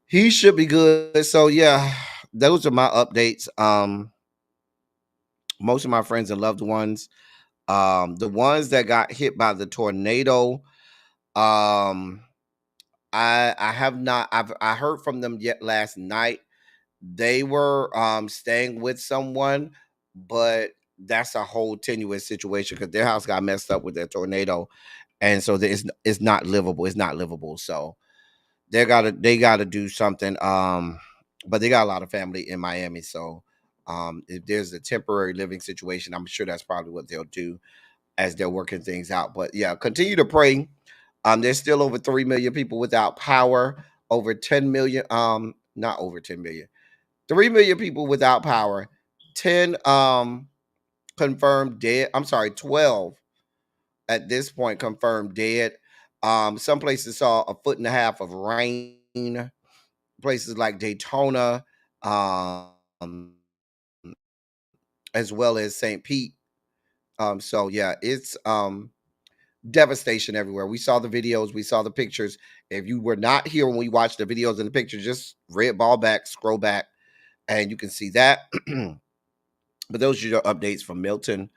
he should be good. So yeah, those are my updates. Most of my friends and loved ones, the ones that got hit by the tornado, I have not. I heard from them yet last night. They were staying with someone, but that's a whole tenuous situation because their house got messed up with that tornado, and so it's not livable. It's not livable. So they gotta do something. But they got a lot of family in Miami, so if there's a temporary living situation, I'm sure that's probably what they'll do as they're working things out. But yeah, continue to pray. There's still over 3 million people without power, over 10 million, not over 10 million, 3 million people without power, 10 confirmed dead. I'm sorry, 12 at this point confirmed dead. Some places saw 1.5 feet of rain, places like Daytona, as well as St. Pete. So yeah, it's devastation everywhere. We saw the videos, we saw the pictures. If you were not here when we watched the videos and the pictures, just red ball back, scroll back, and you can see that. But those are your updates from Milton.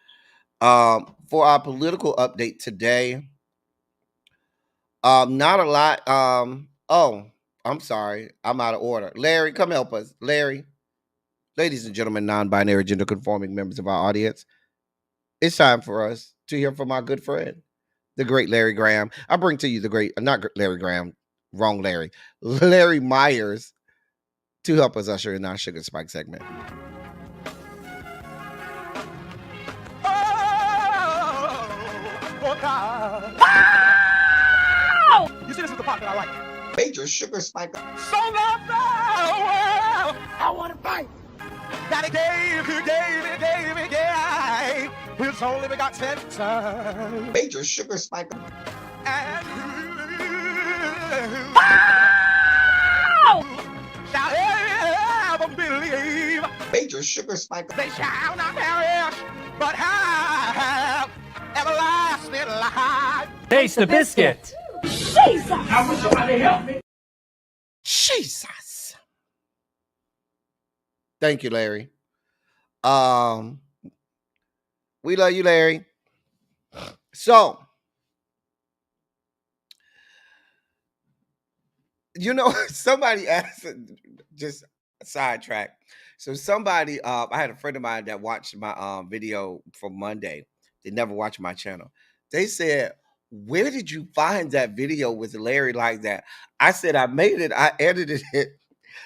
For our political update today, not a lot. Oh, I'm sorry, I'm out of order. Larry, come help us. Larry, ladies and gentlemen, non-binary, gender-conforming members of our audience, it's time for us to hear from our good friend, the great Larry Graham. I bring to you the great, not Larry Graham, wrong Larry, Larry Myers, to help us usher in our Sugar Spike segment. Oh, God. You see, this is the part that I like. Major Sugar Spike. So love the world. I want to fight. That he gave. His only begotten son. Major Sugar Spike. And shall ever believe. Major Sugar Spike. They shall not perish, but have everlasting life. Taste the biscuit. Jesus! I wish somebody help me. Jesus. Thank you, Larry. We love you, Larry. So, you know, somebody asked, just sidetrack. So somebody, I had a friend of mine that watched my video from Monday. They never watched my channel. They said, where did you find that video with Larry like that? I said, I made it. I edited it.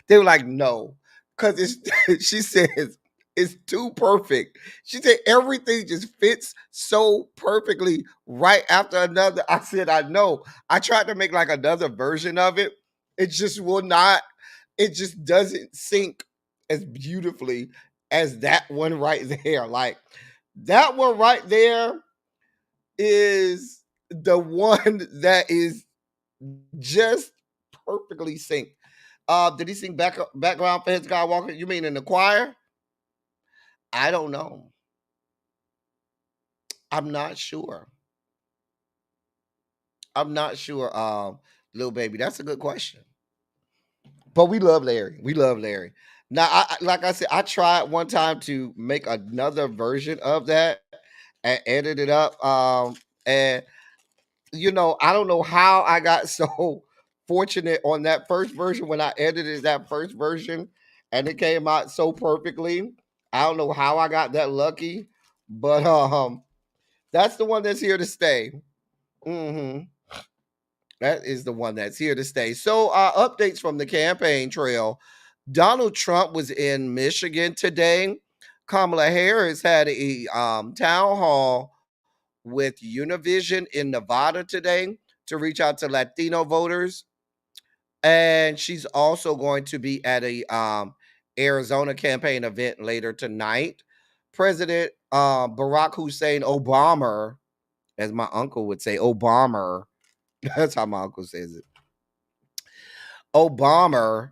They were like, no, because it's, she says, it's too perfect. She said, everything just fits so perfectly right after another. I said, I know. I tried to make like another version of it. It just will not, it just doesn't sync as beautifully as that one right there. Like that one right there is the one that is just perfectly synced. Did he sing background for Head Skywalker? You mean in the choir? I don't know. I'm not sure. I'm not sure, little baby. That's a good question. But we love Larry. We love Larry. Now, like I said, I tried one time to make another version of that and edit it up. And you know, I don't know how I got so fortunate on that first version when I edited that first version and it came out so perfectly. I don't know how I got that lucky, but that's the one that's here to stay. Mm-hmm. That is the one that's here to stay. So, updates from the campaign trail. Donald Trump was in Michigan today Kamala Harris had a town hall with Univision in Nevada today to reach out to Latino voters. And she's also going to be at a Arizona campaign event later tonight. President Barack Hussein Obama, as my uncle would say, Obama. That's how my uncle says it. Obama,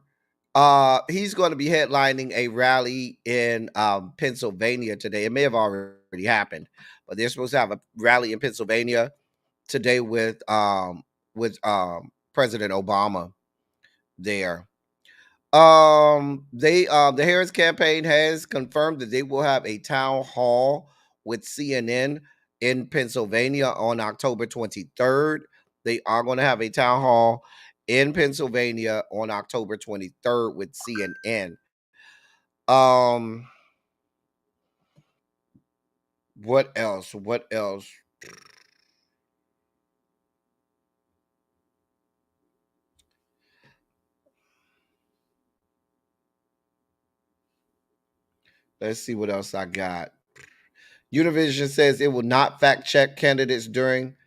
he's going to be headlining a rally in Pennsylvania today. It may have already happened, but they're supposed to have a rally in Pennsylvania today with President Obama there. The Harris campaign has confirmed that they will have a town hall with CNN in Pennsylvania on October 23rd. They are going to have a town hall in Pennsylvania on October 23rd with CNN. What else? Let's see what else I got. Univision says it will not fact check candidates during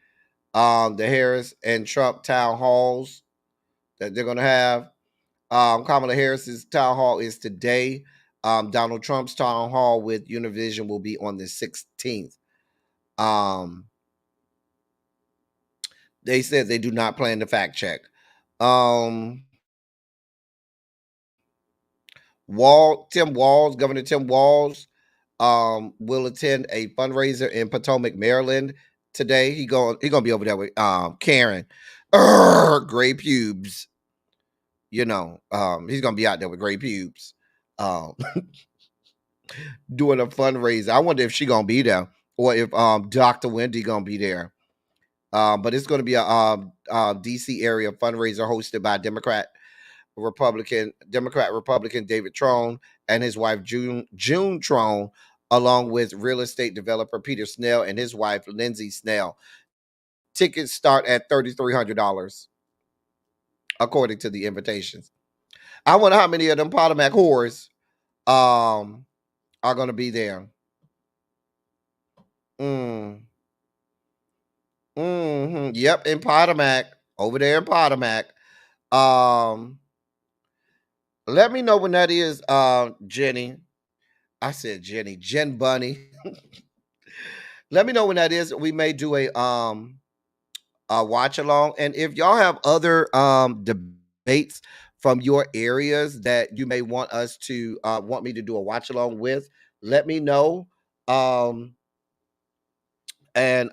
the Harris and Trump town halls that they're going to have. Kamala Harris's town hall is today. Donald Trump's town hall with Univision will be on the 16th. They said they do not plan to fact check. Governor Tim Walz, will attend a fundraiser in Potomac, Maryland today. He gonna be over there with Karen, gray pubes. He's gonna be out there with gray pubes, doing a fundraiser. I wonder if she gonna be there or if Dr. Wendy gonna be there. But it's gonna be a DC area fundraiser hosted by Democrat Republican David Trone and his wife June Trone, along with real estate developer Peter Snell and his wife Lindsay Snell. Tickets start at $3,300, according to the invitations. I wonder how many of them Potomac whores are going to be there. Yep, in Potomac, over there in Potomac. Let me know when that is, Jenny. I said Jenny, Jen Bunny. Let me know when that is. We may do a watch along. And if y'all have other debates from your areas that you may want us to want me to do a watch along with, let me know. And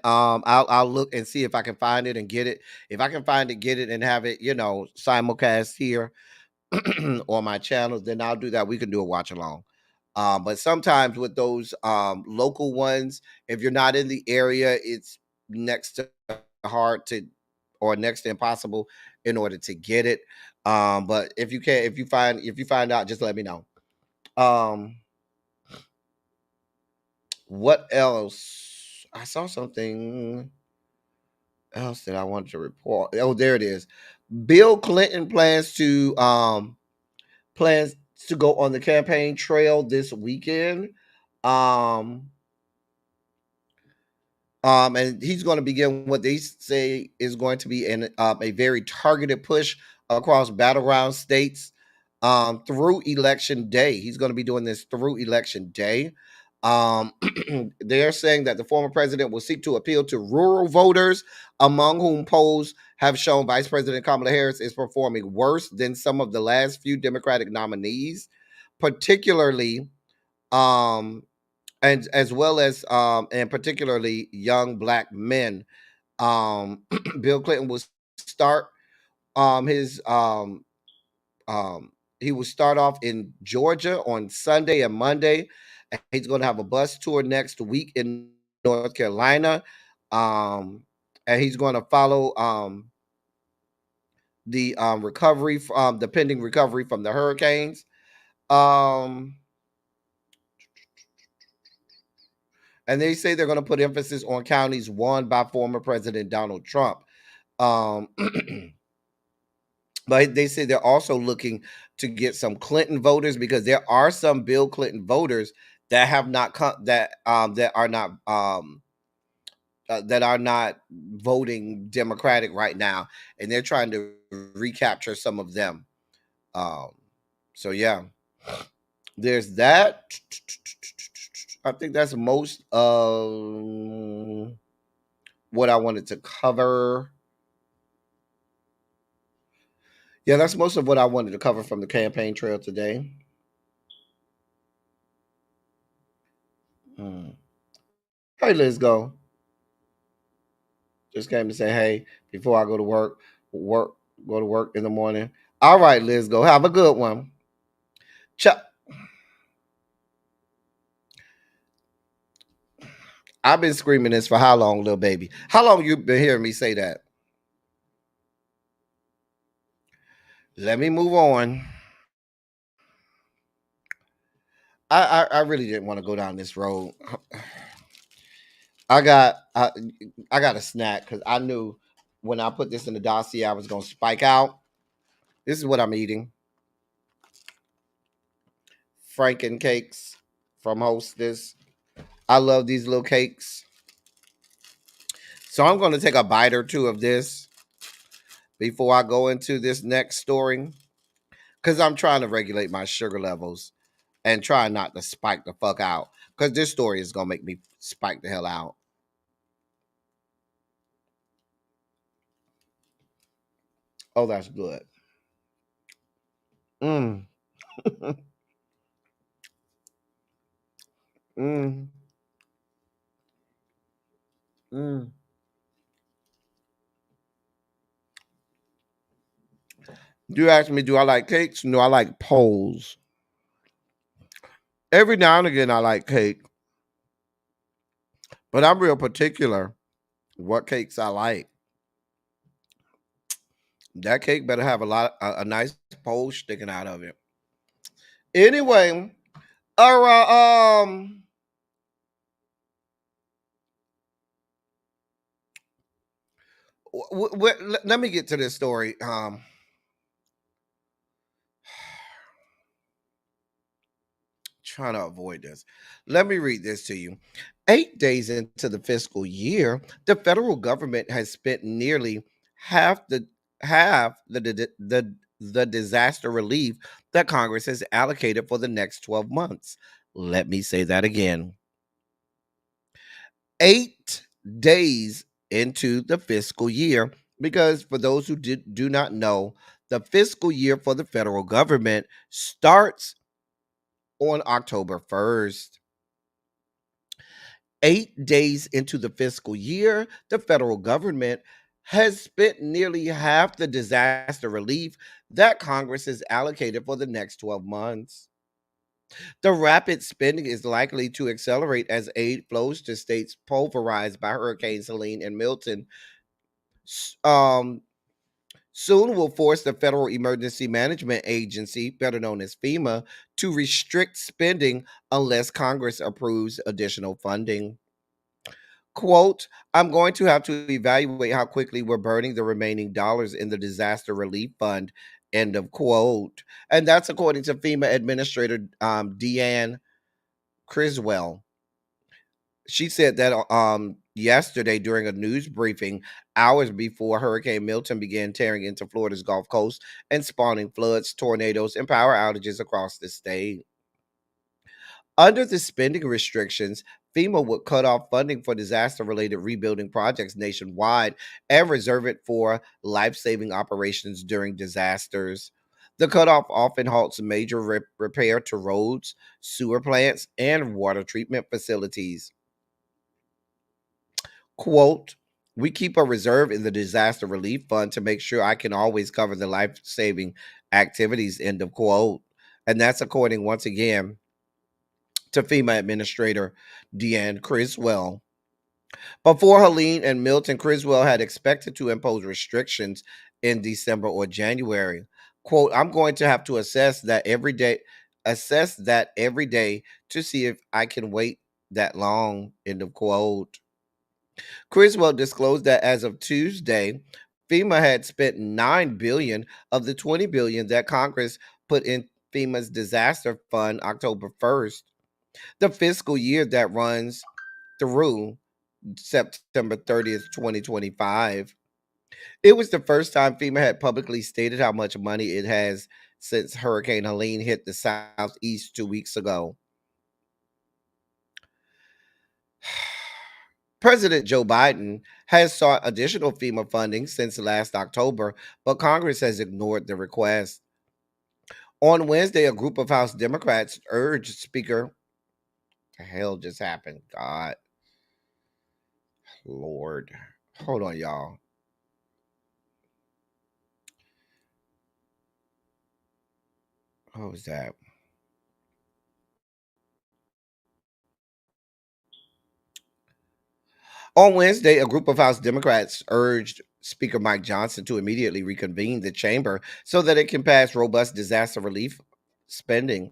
I'll look and see if I can find it and get it. If I can find it, get it, and have it, simulcast here on my channel, then I'll do that. We can do a watch along. But sometimes with those local ones, if you're not in the area, it's next to hard to, or next to impossible in order to get it. But if you find out, just let me know. What else? I saw something else that I wanted to report. Oh, there it is. Bill Clinton plans to go on the campaign trail this weekend. And he's going to begin what they say is going to be a very targeted push across battleground states through election day. He's going to be doing this through election day. They're saying that the former president will seek to appeal to rural voters, among whom polls have shown Vice President Kamala Harris is performing worse than some of the last few Democratic nominees, particularly and as well as and particularly young Black men. Bill Clinton will start he will start off in Georgia on Sunday and Monday. He's going to have a bus tour next week in North Carolina. And he's going to follow the recovery from the pending recovery from the hurricanes. And they say they're going to put emphasis on counties won by former President Donald Trump. But they say they're also looking to get some Clinton voters, because there are some Bill Clinton voters that have not that are not voting Democratic right now, and they're trying to recapture some of them. Um, so yeah, there's that. I think that's most of what I wanted to cover. Yeah, that's most of what I wanted to cover from the campaign trail today. Hmm. Hey, let's go. Just came to say hey before I go to go to work in the morning. All right, Liz, go have a good one. Ch- I've been screaming this for how long, little baby? How long you been hearing me say that? Let me move on. I really didn't want to go down this road. I got I, I got a snack because I knew when I put this in the dossier I was gonna spike out. This is what I'm eating: Franken cakes from Hostess. I love these little cakes. So I'm going to take a bite or two of this before I go into this next story because I'm trying to regulate my sugar levels and try not to spike the fuck out because this story is going to make me spike the hell out. Oh, that's good. Mm. mm. Mm. You ask me, do I like cakes? No, I like poles. Every now and again, I like cake, but I'm real particular what cakes I like. That cake better have a nice pole sticking out of it. Anyway, all right. Let me get to this story. Trying to avoid this. Let me read this to you. 8 days into the fiscal year, the federal government has spent nearly half the half the disaster relief that Congress has allocated for the next 12 months. Let me say that again. 8 days into the fiscal year, because for those who do not know, the fiscal year for the federal government starts on October 1st. 8 days into the fiscal year, the federal government has spent nearly half the disaster relief that Congress has allocated for the next 12 months. The rapid spending is likely to accelerate as aid flows to states pulverized by Hurricanes Helene and Milton. S- Um, Soon will force the Federal Emergency Management Agency, better known as FEMA, to restrict spending unless Congress approves additional funding. Quote, I'm going to have to evaluate how quickly we're burning the remaining dollars in the disaster relief fund, end of quote. And that's according to FEMA Administrator Deanne Criswell. She said that yesterday during a news briefing, hours before Hurricane Milton began tearing into Florida's Gulf Coast and spawning floods, tornadoes, and power outages across the state. Under the spending restrictions, FEMA would cut off funding for disaster related rebuilding projects nationwide and reserve it for life saving operations during disasters. The cutoff often halts major repair to roads, sewer plants, and water treatment facilities. Quote, we keep a reserve in the disaster relief fund to make sure I can always cover the life saving activities, end of quote. And that's according, once again, to FEMA Administrator Deanne Criswell. Before Helene and Milton, Criswell had expected to impose restrictions in December or January. Quote, I'm going to have to assess that every day to see if I can wait that long, end of quote. Criswell disclosed that as of Tuesday, FEMA had spent $9 billion of the $20 billion that Congress put in FEMA's disaster fund October 1st. The fiscal year that runs through September 30th, 2025. It was the first time FEMA had publicly stated how much money it has since Hurricane Helene hit the Southeast 2 weeks ago. President Joe Biden has sought additional FEMA funding since last October, but Congress has ignored the request. On Wednesday, a group of House Democrats urged Speaker, the hell just happened? God, Lord. Hold on, y'all. What was that? On Wednesday, a group of House Democrats urged Speaker Mike Johnson to immediately reconvene the chamber so that it can pass robust disaster relief spending.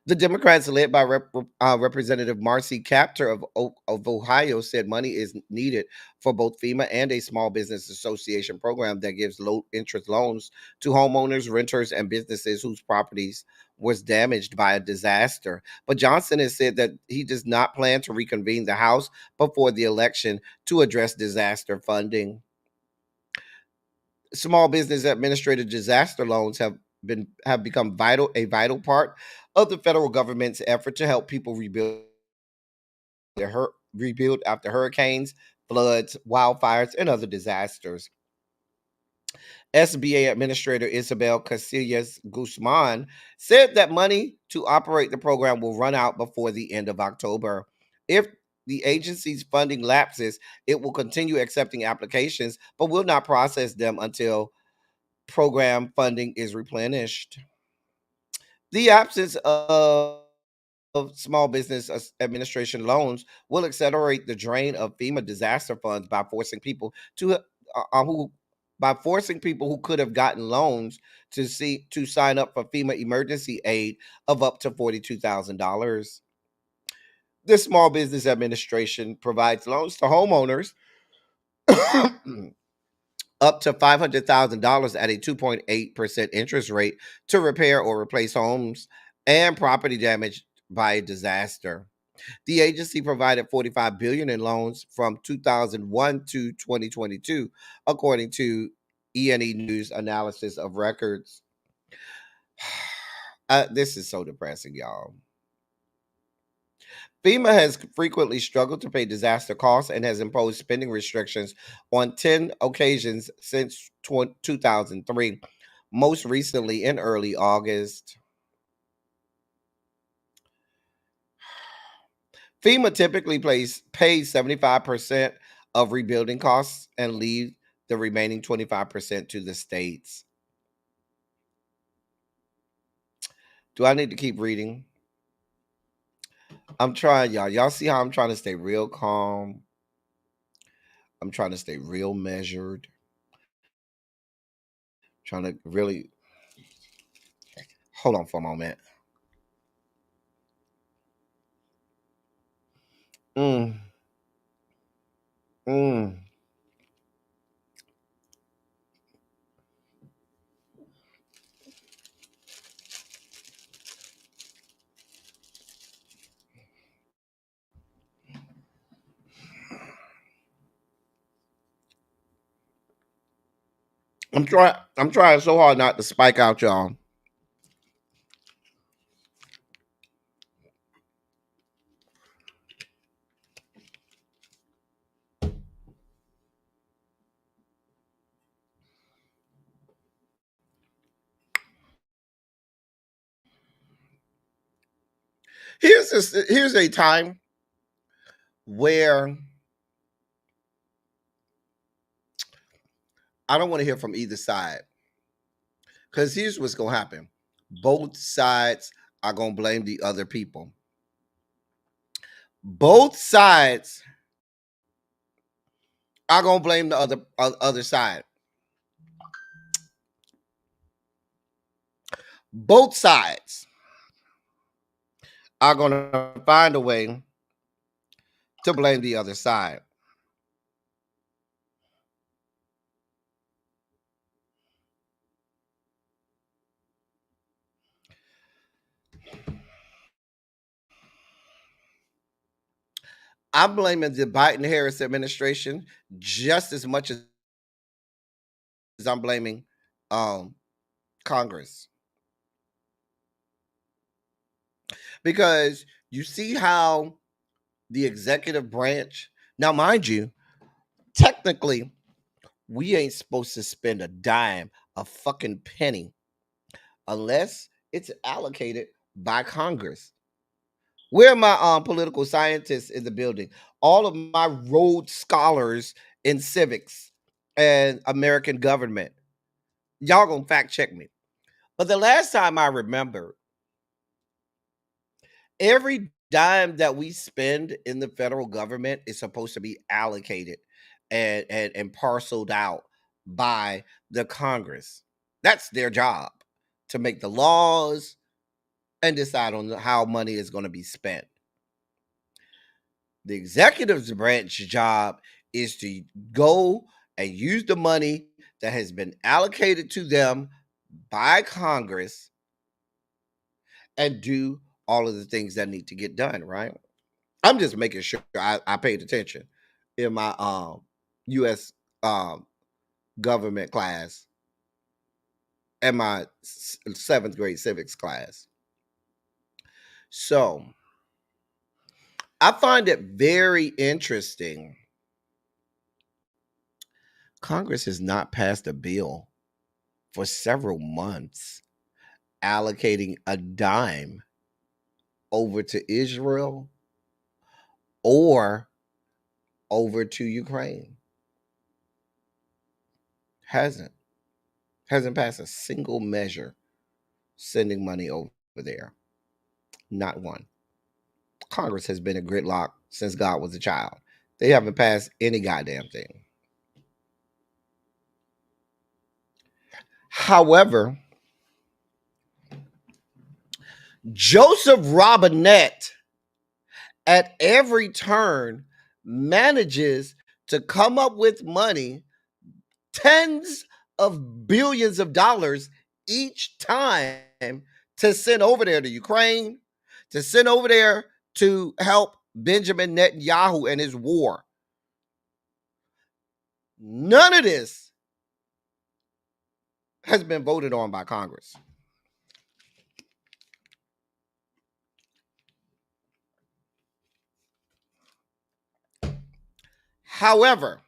The Democrats, led by Representative Marcy Kaptur of Ohio, said money is needed for both FEMA and a small business association program that gives low interest loans to homeowners, renters, and businesses whose properties was damaged by a disaster. But Johnson has said that he does not plan to reconvene the House before the election to address disaster funding. Small business administrative disaster loans have become a vital part of the federal government's effort to help people rebuild after hurricanes, floods, wildfires, and other disasters. SBA Administrator Isabel Casillas Guzman said that money to operate the program will run out before the end of October. If the agency's funding lapses, it will continue accepting applications, but will not process them until program funding is replenished. The absence of small business administration loans will accelerate the drain of FEMA disaster funds by forcing people who could have gotten loans to sign up for FEMA emergency aid of up to $42,000. The Small Business Administration provides loans to homeowners up to $500,000 at a 2.8% interest rate to repair or replace homes and property damaged by a disaster. The agency provided $45 billion in loans from 2001 to 2022, according to E&E News analysis of records. This is so depressing, y'all. FEMA has frequently struggled to pay disaster costs and has imposed spending restrictions on 10 occasions since 2003, most recently in early August. FEMA typically pays 75% of rebuilding costs and leave the remaining 25% to the states. Do I need to keep reading? I'm trying, y'all. Y'all see how I'm trying to stay real calm? I'm trying to stay real measured. Trying to really hold on for a moment. Mm. Mm. I'm trying so hard not to spike out, y'all. Here's a time where I don't want to hear from either side. Because here's what's gonna happen. Both sides are gonna blame the other people. Both sides are gonna blame the other side. Both sides are gonna find a way to blame the other side. I'm blaming the Biden-Harris administration just as much as I'm blaming Congress. Because you see how the executive branch, now mind you, technically, we ain't supposed to spend a dime, a fucking penny, unless it's allocated by Congress. Where are my political scientists in the building? All of my Rhodes scholars in civics and American government. Y'all gonna fact check me. But the last time I remember, every dime that we spend in the federal government is supposed to be allocated and parceled out by the Congress. That's their job, to make the laws and decide on how money is going to be spent. The executive branch job is to go and use the money that has been allocated to them by Congress and do all of the things that need to get done, right? I'm just making sure I paid attention in my US government class and my 7th grade civics class. So I find it very interesting. Congress has not passed a bill for several months allocating a dime over to Israel or over to Ukraine. Hasn't passed a single measure sending money over there. Not one. Congress has been a gridlock since God was a child. They haven't passed any goddamn thing. However, Joseph Robinette at every turn manages to come up with money, tens of billions of dollars each time, to send over there to Ukraine, to send over there to help Benjamin Netanyahu and his war. None of this has been voted on by Congress. However,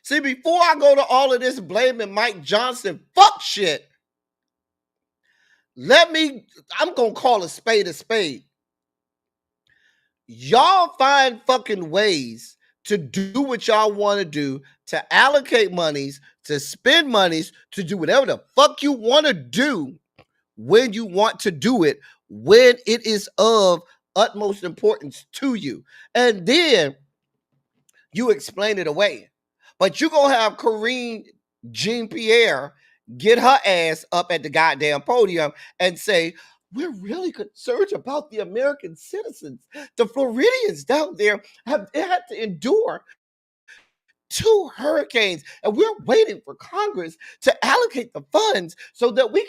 see, before I go to all of this blaming Mike Johnson fuck shit, I'm going to call a spade a spade. Y'all find fucking ways to do what y'all want to do, to allocate monies, to spend monies, to do whatever the fuck you want to do when you want to do it, when it is of utmost importance to you. And then you explain it away. But you gonna have Karine Jean-Pierre get her ass up at the goddamn podium and say, we're really concerned about the American citizens. The Floridians down there have had to endure 2 hurricanes, and we're waiting for Congress to allocate the funds so that we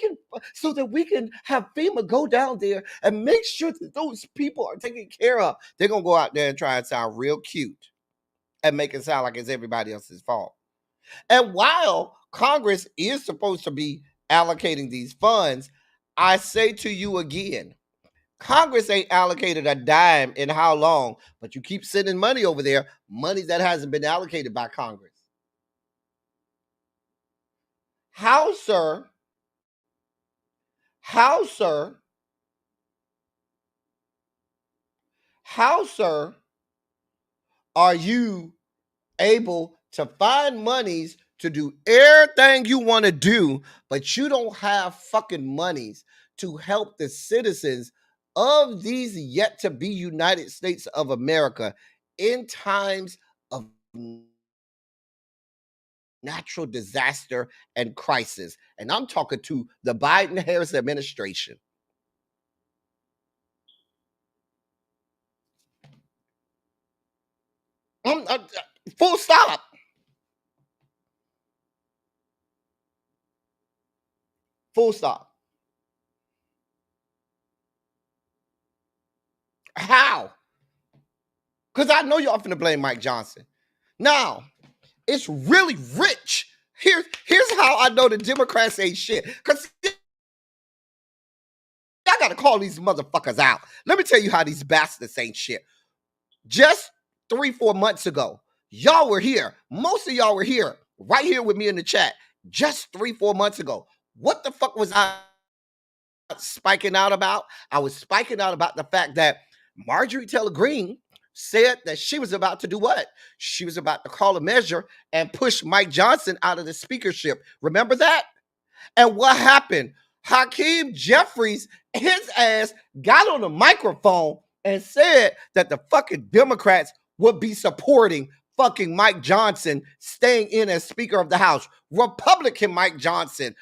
can have FEMA go down there and make sure that those people are taken care of. They're gonna go out there and try and sound real cute and make it sound like it's everybody else's fault. And while Congress is supposed to be allocating these funds, I say to you again, Congress ain't allocated a dime in how long, but you keep sending money over there, money that hasn't been allocated by Congress. How, sir? How, sir? How, sir, are you able to find monies to do everything you want to do, but you don't have fucking monies to help the citizens of these yet to be United States of America in times of natural disaster and crisis? And I'm talking to the Biden-Harris administration. Full stop. Full stop. How? Because I know y'all finna blame Mike Johnson. Now, it's really rich. Here's how I know the Democrats ain't shit. Because I gotta call these motherfuckers out. Let me tell you how these bastards ain't shit. Just 3-4 months ago, y'all were here. Most of y'all were here, right here with me in the chat. Just 3-4 months ago. What the fuck was I spiking out about? I was spiking out about the fact that Marjorie Taylor Greene said that she was about to do what? She was about to call a measure and push Mike Johnson out of the speakership. Remember that? And what happened? Hakeem Jeffries, his ass, got on the microphone and said that the fucking Democrats would be supporting fucking Mike Johnson staying in as Speaker of the House. Republican Mike Johnson,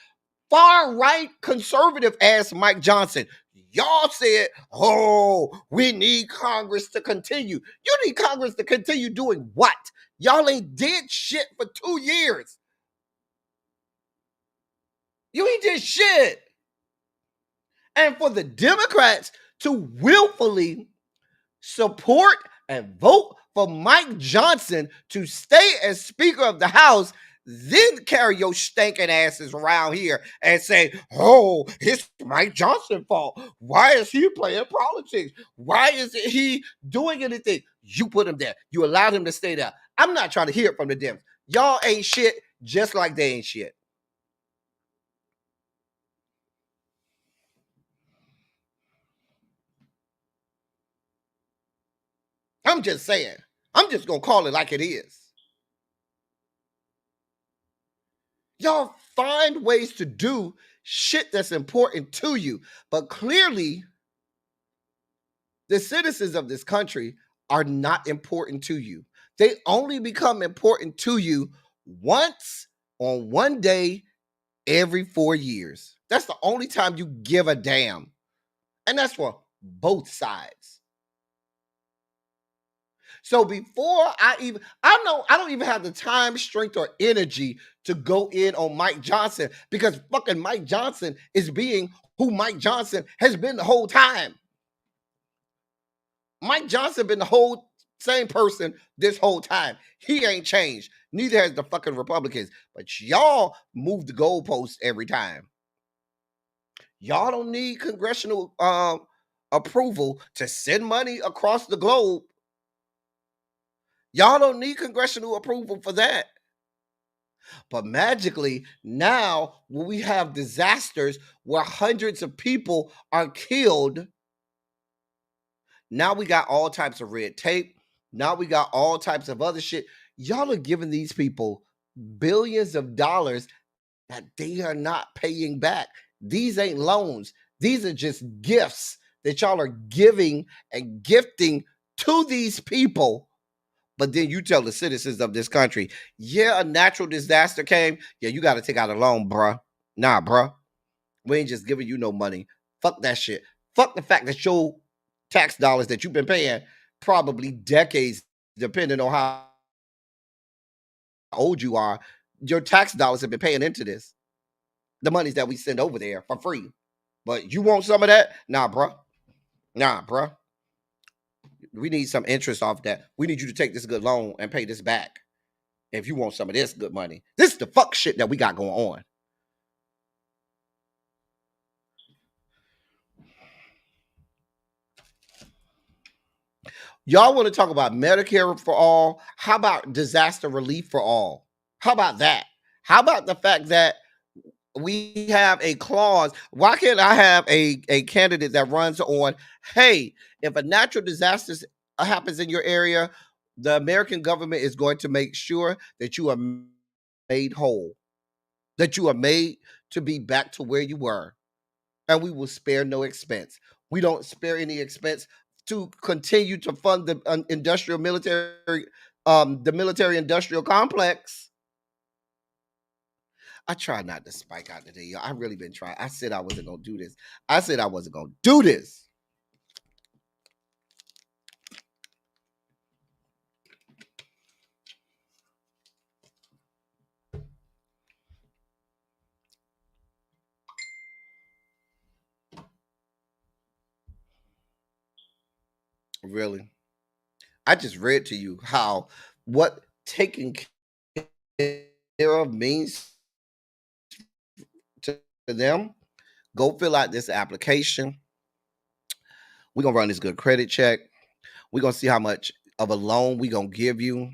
far right conservative ass Mike Johnson. Y'all said, oh, we need Congress to continue. You need Congress to continue doing what? Y'all ain't did shit for 2 years. You ain't did shit. And for the Democrats to willfully support and vote for Mike Johnson to stay as Speaker of the House, then carry your stinking asses around here and say, oh, it's Mike Johnson's fault. Why is he playing politics? Why is he doing anything? You put him there. You allowed him to stay there. I'm not trying to hear it from the Dems. Y'all ain't shit just like they ain't shit. I'm just saying. I'm just going to call it like it is. Y'all find ways to do shit that's important to you. But clearly, the citizens of this country are not important to you. They only become important to you once on one day every 4 years. That's the only time you give a damn. And that's for both sides. So before I don't even have the time, strength, or energy to go in on Mike Johnson because fucking Mike Johnson is being who Mike Johnson has been the whole time. Mike Johnson been the whole same person this whole time. He ain't changed. Neither has the fucking Republicans. But y'all move the goalposts every time. Y'all don't need congressional approval to send money across the globe. Y'all don't need congressional approval for that. But magically, now when we have disasters where hundreds of people are killed, now we got all types of red tape. Now we got all types of other shit. Y'all are giving these people billions of dollars that they are not paying back. These ain't loans. These are just gifts that y'all are giving and gifting to these people. But then you tell the citizens of this country, yeah, a natural disaster came. Yeah, you got to take out a loan, bruh. Nah, bruh. We ain't just giving you no money. Fuck that shit. Fuck the fact that your tax dollars that you've been paying probably decades, depending on how old you are, your tax dollars have been paying into this. The monies that we send over there for free. But you want some of that? Nah, bruh. Nah, bruh. We need some interest off that. We need you to take this good loan and pay this back. If you want some of this good money. This is the fuck shit that we got going on. Y'all want to talk about Medicare for all? How about disaster relief for all? How about that? How about the fact that we have a clause? Why can't I have a candidate that runs on, hey, if a natural disaster happens in your area, the American government is going to make sure that you are made whole, that you are made to be back to where you were, and we will spare no expense. We don't spare any expense to continue to fund the the military industrial complex. I try not to spike out today, y'all. I really been trying. I said I wasn't gonna do this. I said I wasn't gonna do this. Really. I just read to you what taking care of means to them. Go fill out this application. We're going to run this good credit check. We're going to see how much of a loan we're going to give you.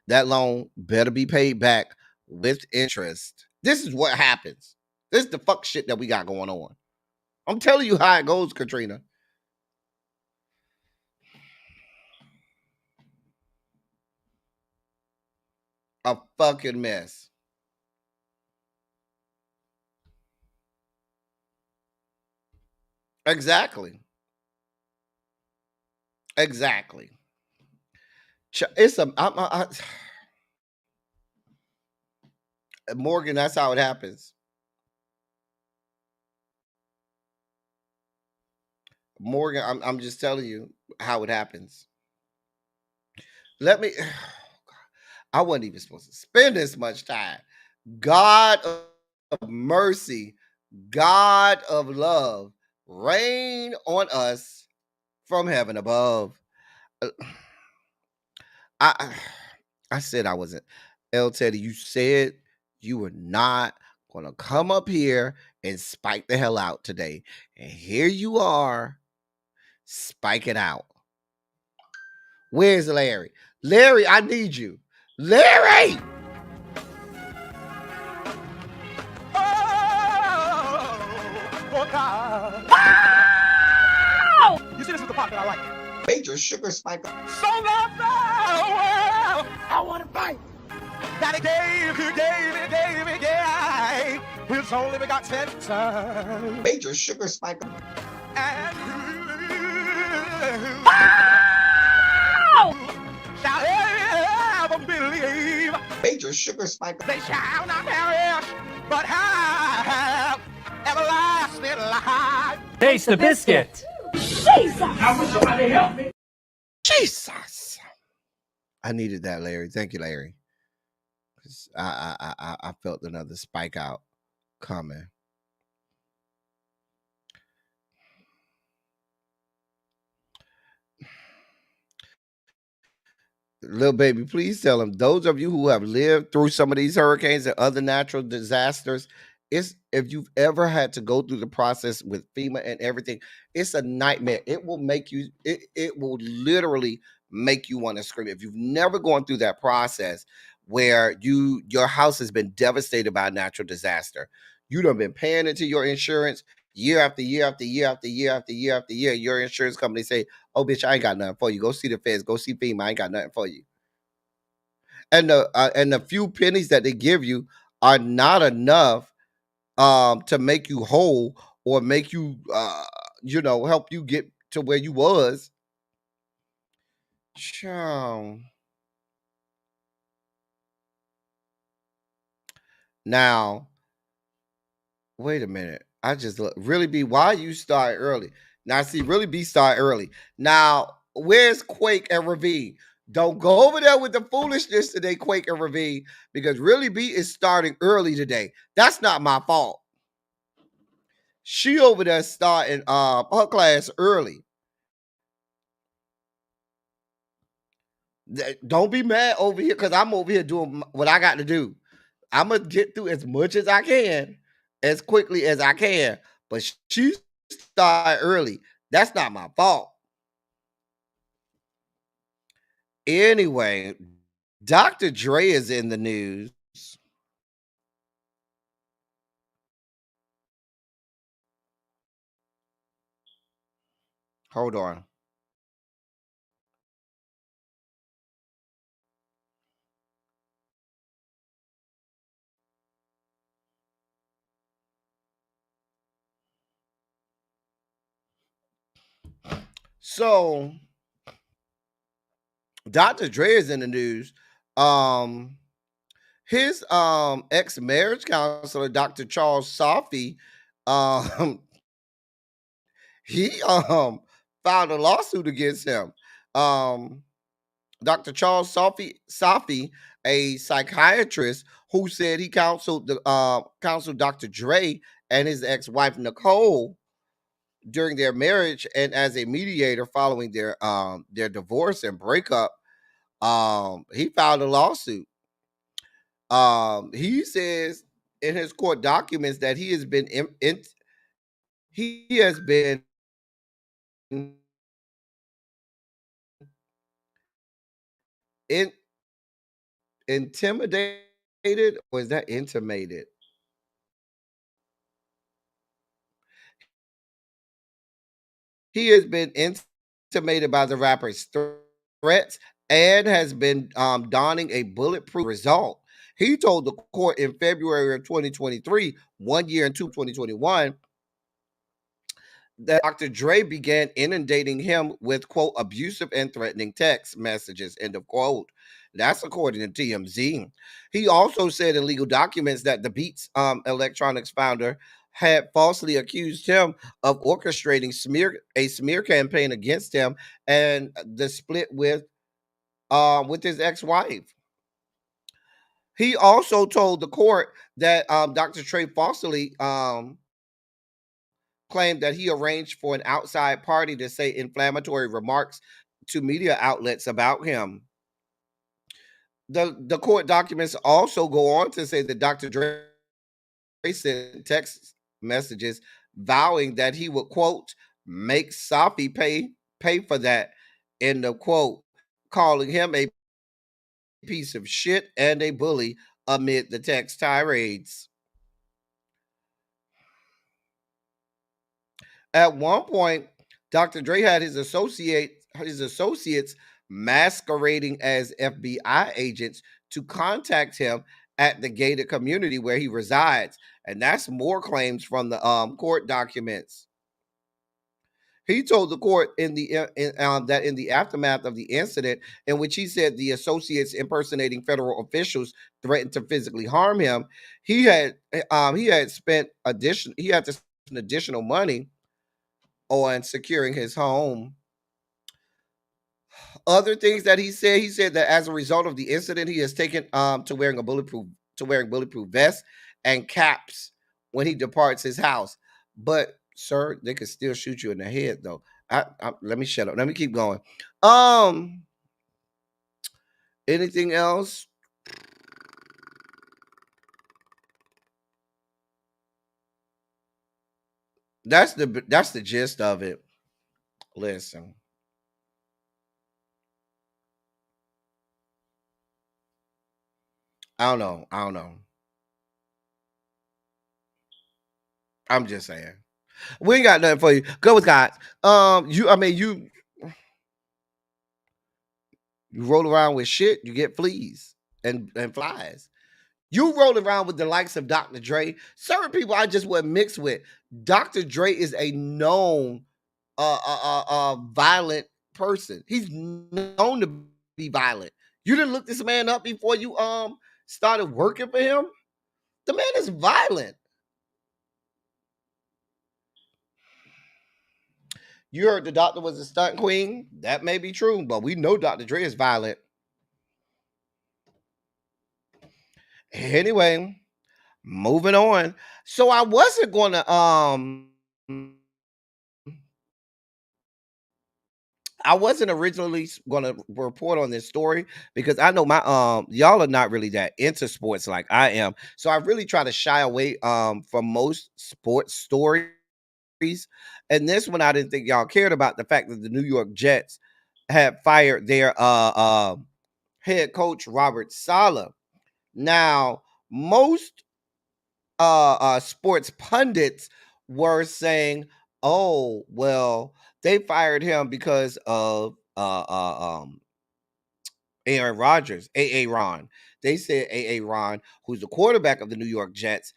That loan better be paid back with interest. This is what happens. This is the fuck shit that we got going on. I'm telling you how it goes, Katrina. A fucking mess. Exactly. Exactly. It's Morgan, that's how it happens. Morgan, I'm just telling you how it happens. I wasn't even supposed to spend this much time. God of mercy, God of love, rain on us from heaven above. I said I wasn't. El Teddy, you said you were not going to come up here and spike the hell out today. And here you are, spiking out. Where's Larry? Larry, I need you. Larry! Oh, God. You see, this is the part that I like. Major sugar spike. So long, well, I want to fight. Daddy gave his only begotten son. Major sugar spike. And shall ever believe. Major sugar spike. They shall not perish, but have everlasting life. Taste the biscuit. Jesus! I wish somebody help me. Jesus. I needed that, Larry. Thank you, Larry. I felt another spike out coming. Little baby, please tell them, those of you who have lived through some of these hurricanes and other natural disasters, if you've ever had to go through the process with FEMA and everything, it's a nightmare. It will make you, it will literally make you want to scream. If you've never gone through that process where your house has been devastated by a natural disaster, you done been paying into your insurance year after year after year after year after year after year. Your insurance company say, "Oh, bitch, I ain't got nothing for you. Go see the feds. Go see FEMA. I ain't got nothing for you." And the few pennies that they give you are not enough to make you whole or make you help you get to where you was. Now, wait a minute. I just look, really be why you start early. Now, see, really be start early. Now, where's Quake and Ravine? Don't go over there with the foolishness today, Quake and Ravine, because really B is starting early today. That's not my fault. She over there starting her class early. Don't be mad over here because I'm over here doing what I got to do. I'm going to get through as much as I can, as quickly as I can. But she started early. That's not my fault. Anyway, Dr. Dre is in the news. Hold on. So, Dr. Dre is in the news. His ex-marriage counselor, Dr. Charles Safi, he filed a lawsuit against him. Dr. Charles Safi, a psychiatrist who said he counseled Dr. Dre and his ex-wife Nicole during their marriage and as a mediator following their divorce and breakup. He filed a lawsuit. He says in his court documents that he has been in, intimidated, or is that intimated? He has been intimated by the rapper's threats and has been donning a bulletproof result. He told the court in February of 2023, 1 year into 2021, that Dr. Dre began inundating him with, quote, abusive and threatening text messages, end of quote. That's according to TMZ. He also said in legal documents that the Beats Electronics founder had falsely accused him of orchestrating a smear campaign against him and the split with his ex-wife. He also told the court that Dr. Dre falsely claimed that he arranged for an outside party to say inflammatory remarks to media outlets about him. The court documents also go on to say that Dr. Dre sent text messages vowing that he would, quote, make Safi pay for that, end of quote, calling him a piece of shit and a bully amid the text tirades. At one point, Dr. Dre had his associates masquerading as FBI agents to contact him at the gated community where he resides, and that's more claims from the court documents. He told the court that in the aftermath of the incident, in which he said the associates impersonating federal officials threatened to physically harm him, he had spent additional money on securing his home. Other things that he said that as a result of the incident, he has taken to wearing bulletproof vests and caps when he departs his house. But sir, they could still shoot you in the head though. Let me shut up. Let me keep going. Anything else? That's the gist of it. Listen. I don't know. I'm just saying. We ain't got nothing for you. Go with God. You roll around with shit, you get fleas and flies. You roll around with the likes of Dr. Dre. Certain people I just wouldn't mix with. Dr. Dre is a known violent person. He's known to be violent. You didn't look this man up before you started working for him? The man is violent. You heard the doctor was a stunt queen. That may be true, but we know Dr. Dre is violent. Anyway, moving on. So I wasn't gonna I wasn't originally gonna report on this story because I know my y'all are not really that into sports like I am. So I really try to shy away from most sports stories. And this one I didn't think y'all cared about the fact that the New York Jets had fired their head coach Robert Saleh. Now, most sports pundits were saying, "Oh, well, they fired him because of Aaron Rodgers, Ron." They said Ron, who's the quarterback of the New York Jets,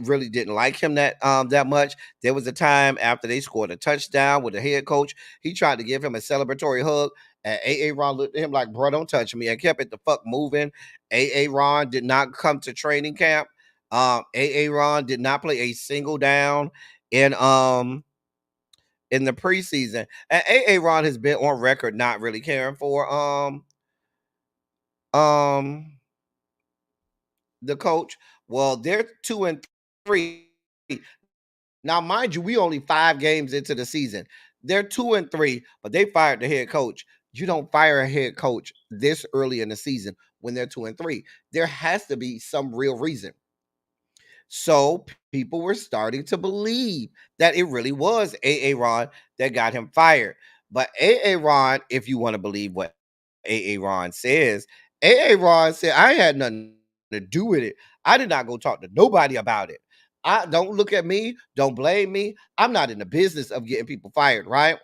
really didn't like him that much. There was a time after they scored a touchdown with the head coach, he tried to give him a celebratory hug, and Ron looked at him like, "Bro, don't touch me," and kept it the fuck moving. Ron did not come to training camp. Ron did not play a single down in the preseason. And Ron has been on record not really caring for the coach. Well, they're 2-3. Now, mind you, we only 5 games into the season. They're 2-3, but they fired the head coach. You don't fire a head coach this early in the season when they're 2-3. There has to be some real reason. So people were starting to believe that it really was Ron that got him fired. But Ron, if you want to believe what Ron says, Ron said, I had nothing to do with it. I did not go talk to nobody about it. I don't look at me, don't blame me. I'm not in the business of getting people fired, right?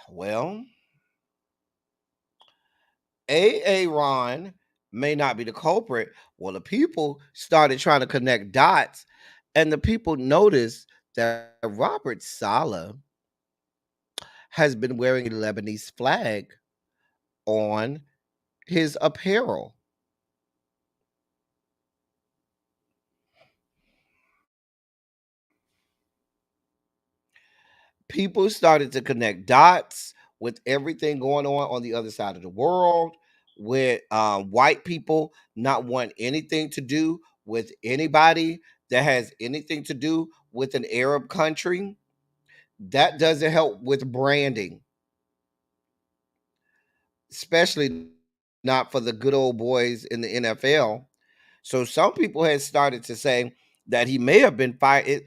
Well, Ron may not be the culprit. Well, the people started trying to connect dots, and the people noticed that Robert Saleh has been wearing a Lebanese flag on his apparel. People started to connect dots with everything going on the other side of the world, with white people not wanting anything to do with anybody that has anything to do with an Arab country. That doesn't help with branding, especially not for the good old boys in the NFL. So some people had started to say that he may have been fired.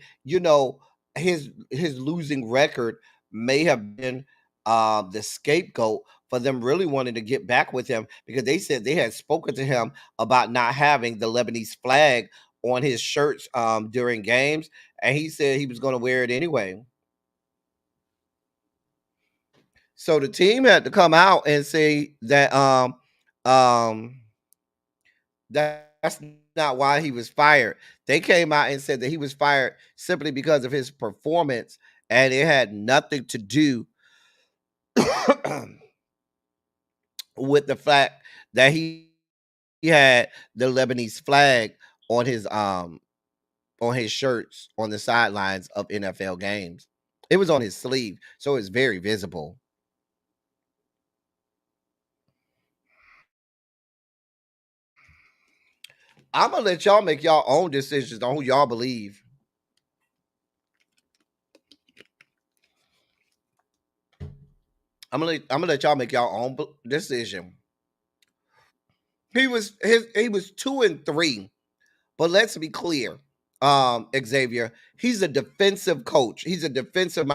His losing record may have been the scapegoat for them really wanting to get back with him, because they said they had spoken to him about not having the Lebanese flag on his shirts during games, and he said he was going to wear it anyway. So the team had to come out and say that um that's not why he was fired. They came out and said that he was fired simply because of his performance, and it had nothing to do with the fact that he had the Lebanese flag on his shirts on the sidelines of NFL games. It was on his sleeve, so it's very visible. I'm gonna let y'all make y'all own decisions on who y'all believe. I'm gonna let y'all make y'all own decision. He was 2-3, but let's be clear, Xavier, he's a defensive coach. He's a defensive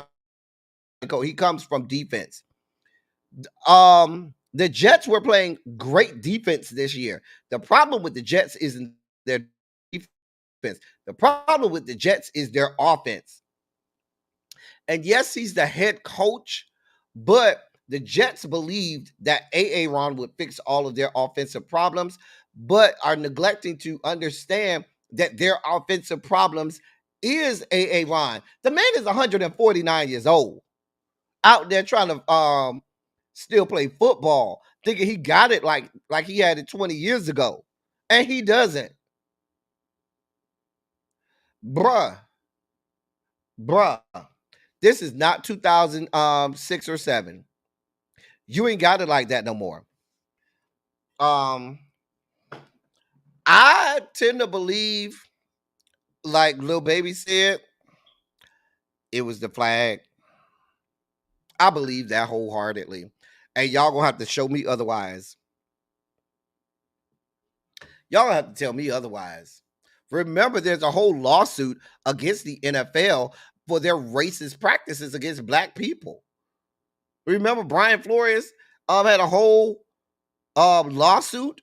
coach. He comes from defense. The Jets were playing great defense this year. The problem with the Jets isn't their defense. The problem with the Jets is their offense. And yes, he's the head coach, but the Jets believed that Ron would fix all of their offensive problems, but are neglecting to understand that their offensive problems is Ron. The man is 149 years old, out there trying to still play football, thinking he got it like he had it 20 years ago, and he doesn't. Bruh, this is not 2006 or 7. You ain't got it like that no more. I tend to believe, like Lil Baby said, it was the flag. I believe that wholeheartedly. And y'all gonna have to show me otherwise. Y'all have to tell me otherwise. Remember, there's a whole lawsuit against the NFL for their racist practices against black people. Remember, Brian Flores had a whole lawsuit.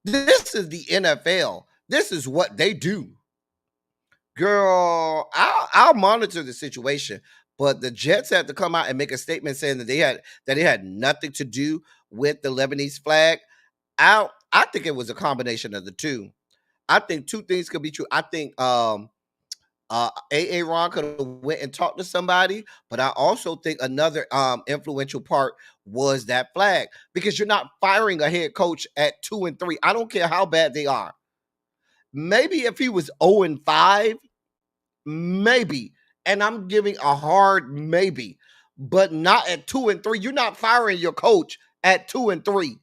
This is the NFL. This is what they do. Girl, I'll monitor the situation, but the Jets had to come out and make a statement saying that it had nothing to do with the Lebanese flag. I think it was a combination of the two. I think two things could be true. I think Ron could have went and talked to somebody, but I also think another influential part was that flag, because you're not firing a head coach at 2-3. I don't care how bad they are. Maybe if he was 0-5, maybe, and I'm giving a hard maybe, but not at 2-3. You're not firing your coach at 2-3.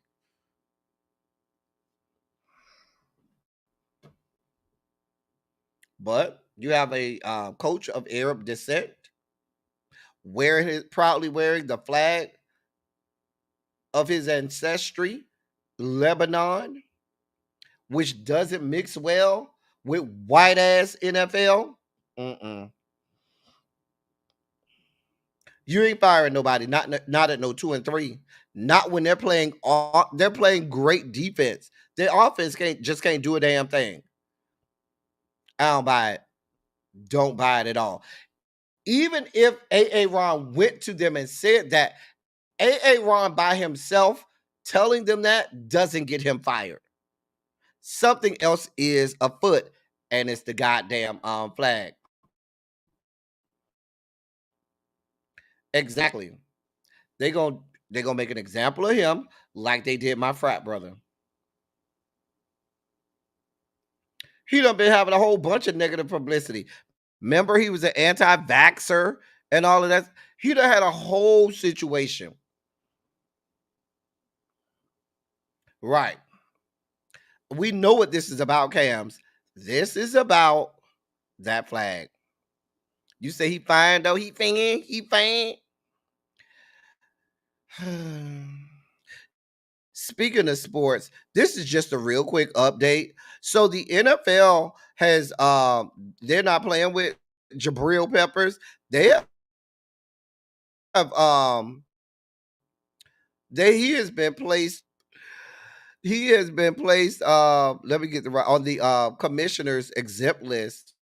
But you have a coach of Arab descent proudly wearing the flag of his ancestry, Lebanon, which doesn't mix well with white ass NFL. Mm-mm. You ain't firing nobody. Not at no 2-3. Not when they're playing. They're playing great defense. Their offense can't do a damn thing. I don't buy it. Don't buy it at all. Even if Ron went to them and said that, Ron by himself telling them that doesn't get him fired. Something else is afoot, and it's the goddamn flag. Exactly. They're gonna make an example of him like they did my frat brother. He done been having a whole bunch of negative publicity. Remember, he was an anti-vaxxer and all of that. He done had a whole situation. Right. We know what this is about, Cams. This is about that flag. You say he fine though? He fine. Speaking of sports, this is just a real quick update. So the NFL has they're not playing with Jabril Peppers. They have he has been placed let me get the right on the commissioner's exempt list,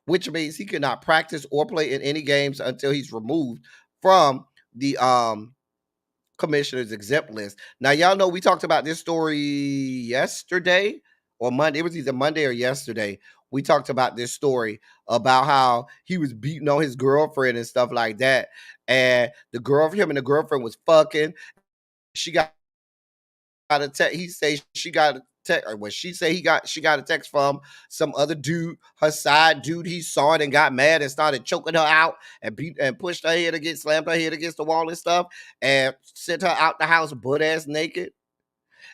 which means he cannot practice or play in any games until he's removed from the commissioner's exempt list. Now, y'all know we talked about this story yesterday or Monday. It was either Monday or yesterday. We talked about this story about how he was beating on his girlfriend and stuff like that. And him and the girlfriend was fucking. She got a text. He say she got a text, or what she say she got a text from some other dude, her side dude. He saw it and got mad and started choking her out and pushed her head slammed her head against the wall and stuff, and sent her out the house butt ass naked.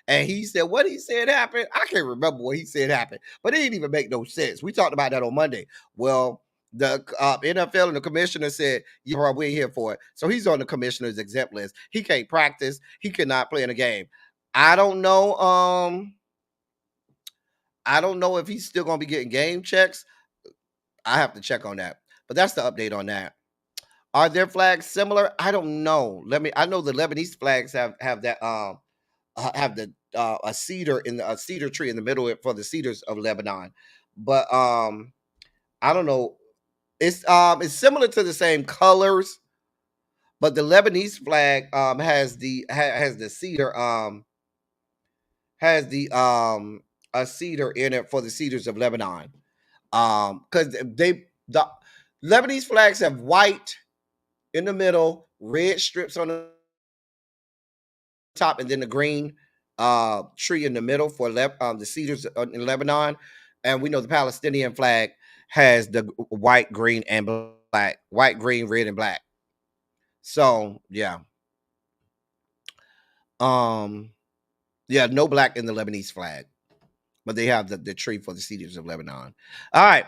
And he said, what he said happened? I can't remember what he said happened, but it didn't even make no sense. We talked about that on Monday. Well, the NFL and the commissioner said, yeah, bro, we ain't here for it. So he's on the commissioner's exempt list. He can't practice. He cannot play in a game. I don't know. I don't know if he's still going to be getting game checks. I have to check on that. But that's the update on that. Are their flags similar? I don't know. I know the Lebanese flags have that have the a cedar a cedar tree in the middle for the cedars of Lebanon. But I don't know. It's similar to the same colors, but the Lebanese flag has the cedar has the a cedar in it for the cedars of Lebanon. Because the Lebanese flags have white in the middle, red strips on the top, and then the green tree in the middle for the cedars in Lebanon. And we know the Palestinian flag has the white, green, and black. White, green, red, and black. So yeah. Yeah, no black in the Lebanese flag. But they have the tree for the cedars of Lebanon. All right.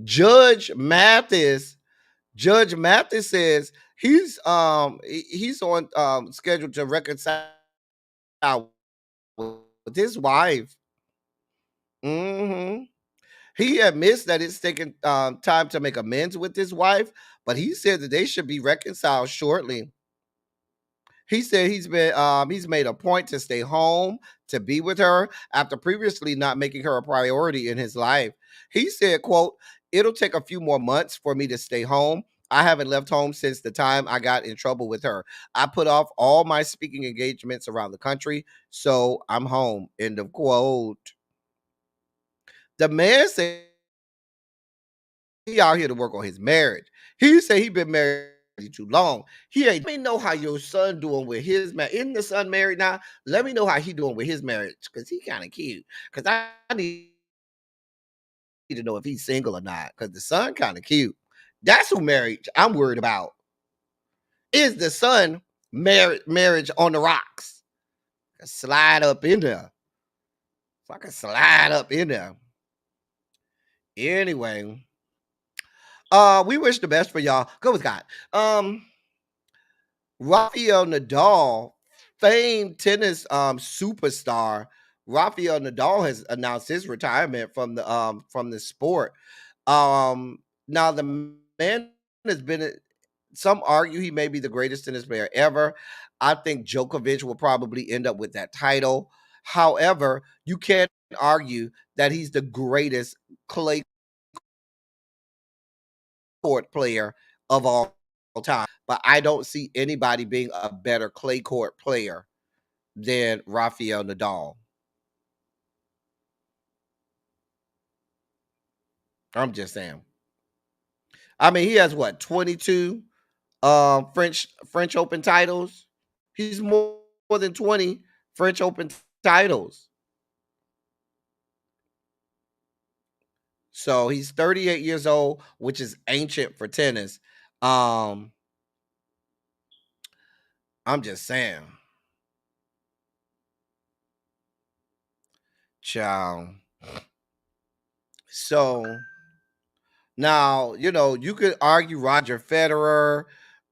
Judge Mathis says he's on schedule to reconcile with his wife. He admits that it's taken time to make amends with his wife, but he said that they should be reconciled shortly. He said he's made a point to stay home to be with her after previously not making her a priority in his life. He said, quote, "It'll take a few more months for me to stay home. I haven't left home since the time I got in trouble with her. I put off all my speaking engagements around the country, so I'm home." End of quote. The man said he out here to work on his marriage. He said he been married too long. Let me know how your son doing with his marriage. Isn't the son married now? Let me know how he doing with his marriage, because he kind of cute. Because I need to know if he's single or not, because the son kind of cute. That's who marriage I'm worried about. Is the son marriage on the rocks? Slide up in there. I can slide up in there. Anyway, we wish the best for y'all. Go with God. Rafael Nadal, famed tennis superstar, Rafael Nadal has announced his retirement from the sport. Now the man has been. Some argue he may be the greatest tennis player ever. I think Djokovic will probably end up with that title. However, you can't argue that he's the greatest clay court player of all time. But I don't see anybody being a better clay court player than Rafael Nadal. I'm just saying. I mean, he has what, 22 French Open titles? He's more than 20 French Open titles. So he's 38 years old, which is ancient for tennis. I'm just saying. Ciao. So now, you could argue Roger Federer,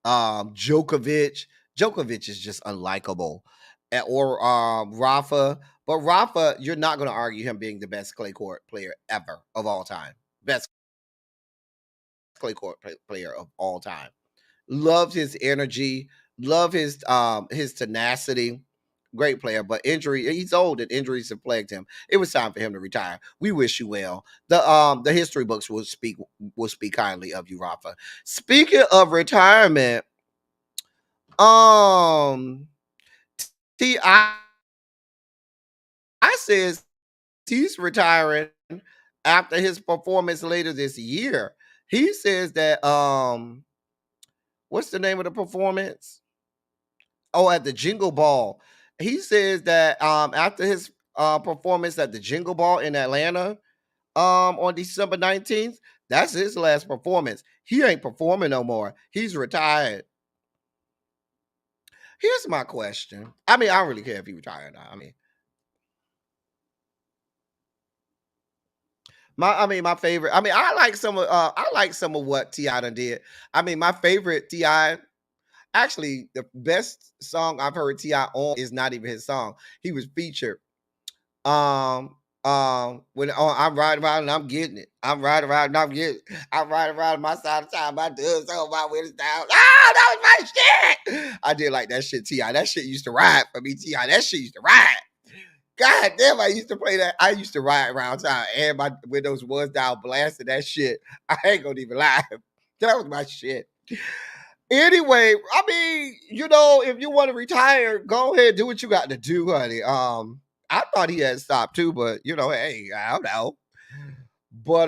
Djokovic. Djokovic is just unlikable. Or Rafa. But Rafa, you're not going to argue him being the best clay court player ever of all time. Best clay court player of all time. Loved his energy, love his tenacity. Great player, but he's old and injuries have plagued him. It was time for him to retire. We wish you well. The history books will speak kindly of you, Rafa. Speaking of retirement, T.I. says he's retiring after his performance later this year. He says that what's the name of the performance? Oh, at the Jingle Ball. He says that after his performance at the Jingle Ball in Atlanta on December 19th, that's his last performance. He ain't performing no more. He's retired. Here's my question. I mean, I don't really care if he retired or not. My favorite. I like some of what T.I. done did. My favorite T.I. Actually, the best song I've heard T.I. on is not even his song. He was featured. When I'm riding around and I'm getting it. I'm riding around and I'm getting it. I'm riding around on my side of town. My dubs on my windows down. Oh, that was my shit. I did like that shit, T.I. That shit used to ride for me, T.I. That shit used to ride. God damn, I used to play that. I used to ride around town and my windows was down blasting that shit. I ain't gonna even lie. That was my shit. Anyway, if you want to retire, go ahead, do what you got to do, honey. I thought he had stopped too, but hey, I don't know. But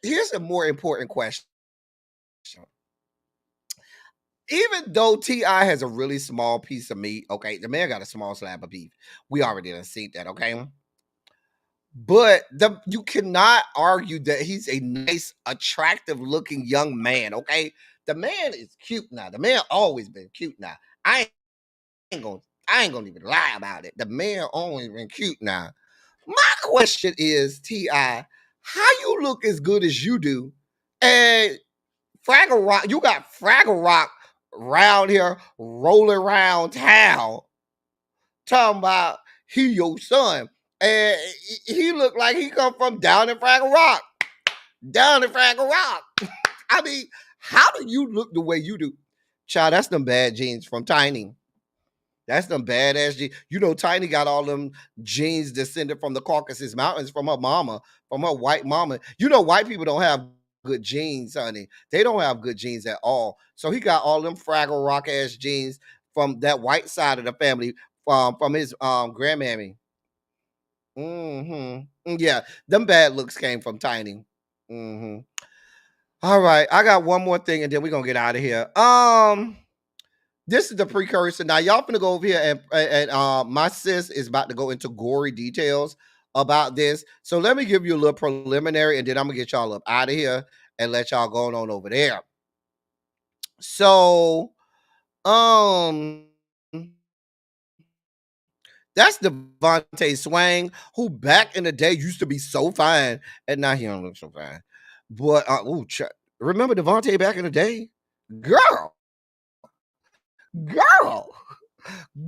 here's a more important question. Even though T.I. has a really small piece of meat, okay, the man got a small slab of beef. We already done seen that, okay? But you cannot argue that he's a nice, attractive looking young man, okay? The man is cute now. The man always been cute now. I ain't gonna even lie about it. The man always been cute now. My question is, T.I., how you look as good as you do, and Fraggle Rock, you got Fraggle Rock around here rolling around town talking about he your son. And he looked like he come from down in Fraggle Rock. Down in Fraggle Rock. How do you look the way you do? Child, that's them bad genes from Tiny. That's them badass genes. Tiny got all them genes descended from the Caucasus Mountains from her mama, from her white mama. White people don't have good genes, honey. They don't have good genes at all. So he got all them Fraggle Rock ass genes from that white side of the family, from his grandmammy. Yeah, them bad looks came from Tiny. All right, I got one more thing, and then we're gonna get out of here. This is the precursor. Now, y'all finna go over here and my sis is about to go into gory details about this. So let me give you a little preliminary, and then I'm gonna get y'all up out of here and let y'all go on over there. So, That's Devante Swang, who back in the day used to be so fine, and now he don't look so fine. But remember Devante back in the day? Girl, girl,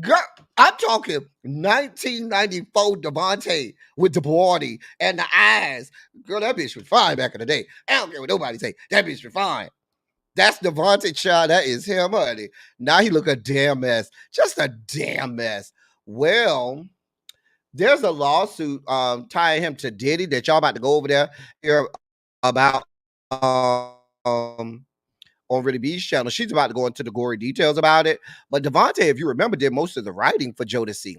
girl. I'm talking 1994 Devante with the body and the eyes. Girl, that bitch was fine back in the day. I don't care what nobody say. That bitch was fine. That's Devante, child. That is him, honey. Now he look a damn mess. Just a damn mess. Well, there's a lawsuit tying him to Diddy that y'all about to go over there here about on Really B's channel. She's about to go into the gory details about it. But Devante, if you remember, did most of the writing for Jodeci.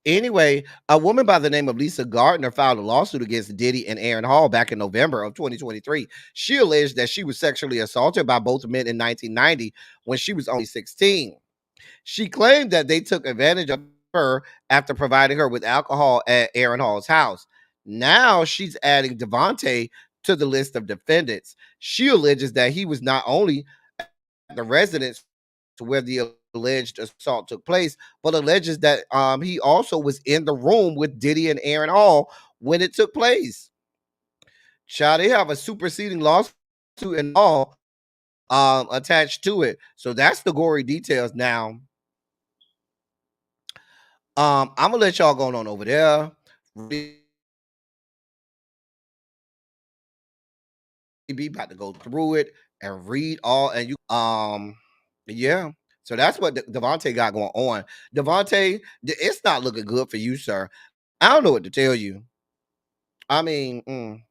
Anyway, a woman by the name of Lisa Gardner filed a lawsuit against Diddy and Aaron Hall back in November of 2023. She alleged that she was sexually assaulted by both men in 1990 when she was only 16. She claimed that they took advantage of her after providing her with alcohol at Aaron Hall's house. Now she's adding Devante to the list of defendants. She alleges that he was not only at the residence where the alleged assault took place, but alleges that he also was in the room with Diddy and Aaron Hall when it took place. Child, they have a superseding lawsuit and all attached to it. So that's the gory details now. I'm gonna let y'all go on over there. Be about to go through it and read all, and you yeah. So that's what Devante got going on. Devante, it's not looking good for you, sir. I don't know what to tell you. I mean,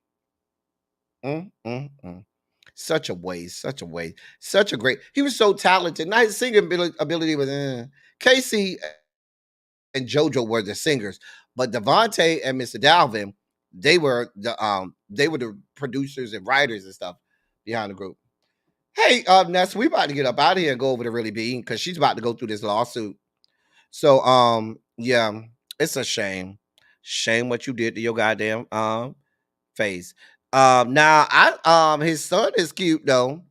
such a waste, such a waste, such a great. He was so talented. Now his singing ability was. Casey and JoJo were the singers, but Devante and Mr. Dalvin, they were the producers and writers and stuff behind the group. Hey, Ness, we about to get up out of here and go over to Really Bean because she's about to go through this lawsuit. So, yeah, it's a shame. Shame what you did to your goddamn face. Now his son is cute though.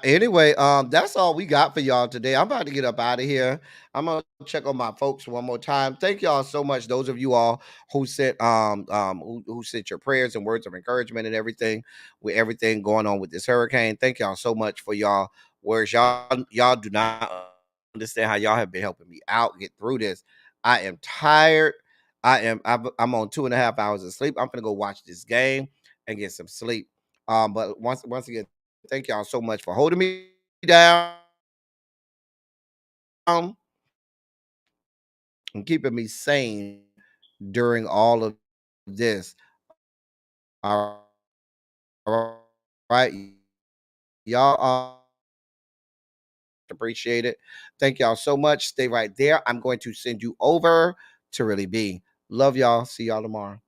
Anyway, that's all we got for y'all today. I'm about to get up out of here. I'm gonna check on my folks one more time. Thank y'all so much. Those of you all who sent who sent your prayers and words of encouragement and everything with everything going on with this hurricane. Thank y'all so much for y'all words. Y'all do not understand how y'all have been helping me out get through this. I am tired. I'm on 2.5 hours of sleep. I'm gonna go watch this game and get some sleep. But once again, thank y'all so much for holding me down and keeping me sane during all of this. All right. Y'all appreciate it. Thank y'all so much. Stay right there. I'm going to send you over to Really Be. Love y'all. See y'all tomorrow.